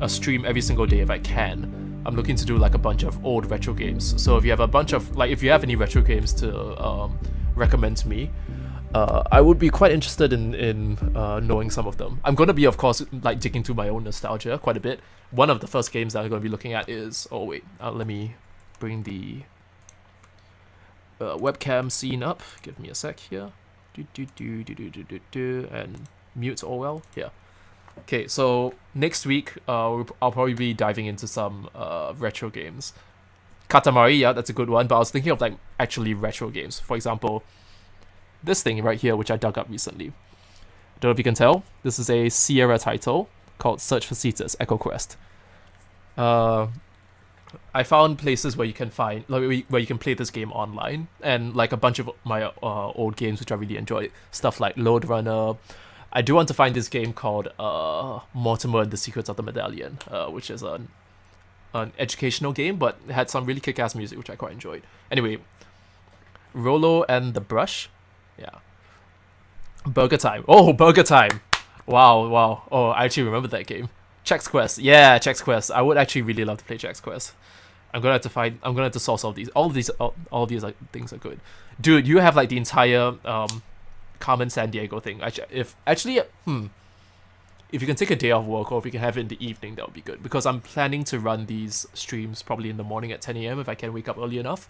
A: stream every single day if I can. I'm looking to do like a bunch of old retro games. So if you have a bunch of if you have any retro games to recommend to me, I would be quite interested in knowing some of them. I'm going to be, of course, like digging through my own nostalgia quite a bit. One of the first games that I'm going to be looking at is, oh wait, let me bring the webcam scene up. Give me a sec here. And mute Orwell. Yeah. Okay, so next week I'll probably be diving into some retro games. Katamari, yeah, that's a good one, but I was thinking of like actually retro games. For example, this thing right here, which I dug up recently. Don't know if you can tell. This is a Sierra title called Search for Cetus, Echo Quest. I found places where you can find where you can play this game online, and like a bunch of my old games which I really enjoyed. Stuff like Lode Runner. I do want to find this game called Mortimer and the Secrets of the Medallion, which is an educational game, but it had some really kick-ass music, which I quite enjoyed. Anyway, Rollo and the Brush. Yeah. Burger Time. Oh, Burger Time! Wow. Oh, I actually remember that game. Chex Quest. Yeah, Chex Quest. I would actually really love to play Chex Quest. I'm gonna have to source all these. All of these things are good. Dude, you have like the entire Carmen San Diego thing. If you can take a day off work, or if you can have it in the evening, that would be good, because I'm planning to run these streams probably in the morning at 10 a.m. if I can wake up early enough.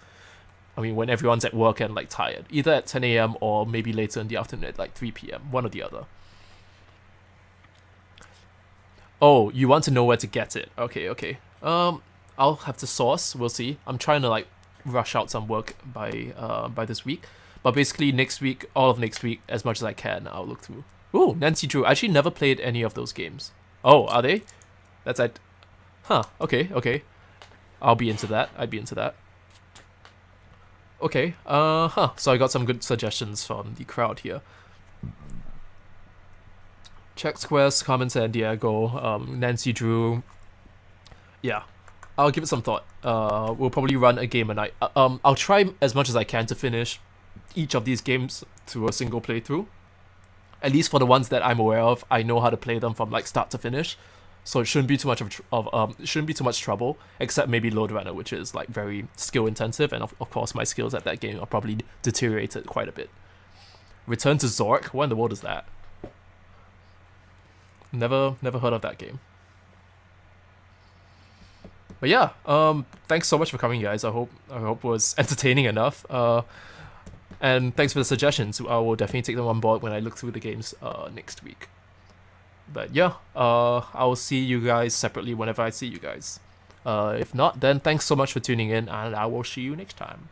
A: I mean, when everyone's at work and like tired, either at 10 a.m. or maybe later in the afternoon at like 3 p.m. One or the other. Oh, you want to know where to get it? Okay. I'll have to source. We'll see. I'm trying to like rush out some work by this week. But basically next week, all of next week, as much as I can, I'll look through. Ooh, Nancy Drew. I actually never played any of those games. Oh, are they? That's it. Huh, okay. I'd be into that. Okay, so I got some good suggestions from the crowd here. Chex Quest, Carmen San Diego, Nancy Drew. Yeah, I'll give it some thought. We'll probably run a game a night. I'll try as much as I can to finish each of these games to a single playthrough. At least for the ones that I'm aware of, I know how to play them from like start to finish, so it shouldn't be too much it shouldn't be too much trouble. Except maybe Load Runner, which is like very skill intensive, and of course my skills at that game are probably deteriorated quite a bit. Return to Zork. What in the world is that? Never heard of that game. But yeah, thanks so much for coming, guys. I hope it was entertaining enough. And thanks for the suggestions. I will definitely take them on board when I look through the games next week. But yeah, I will see you guys separately whenever I see you guys. If not, then thanks so much for tuning in, and I will see you next time.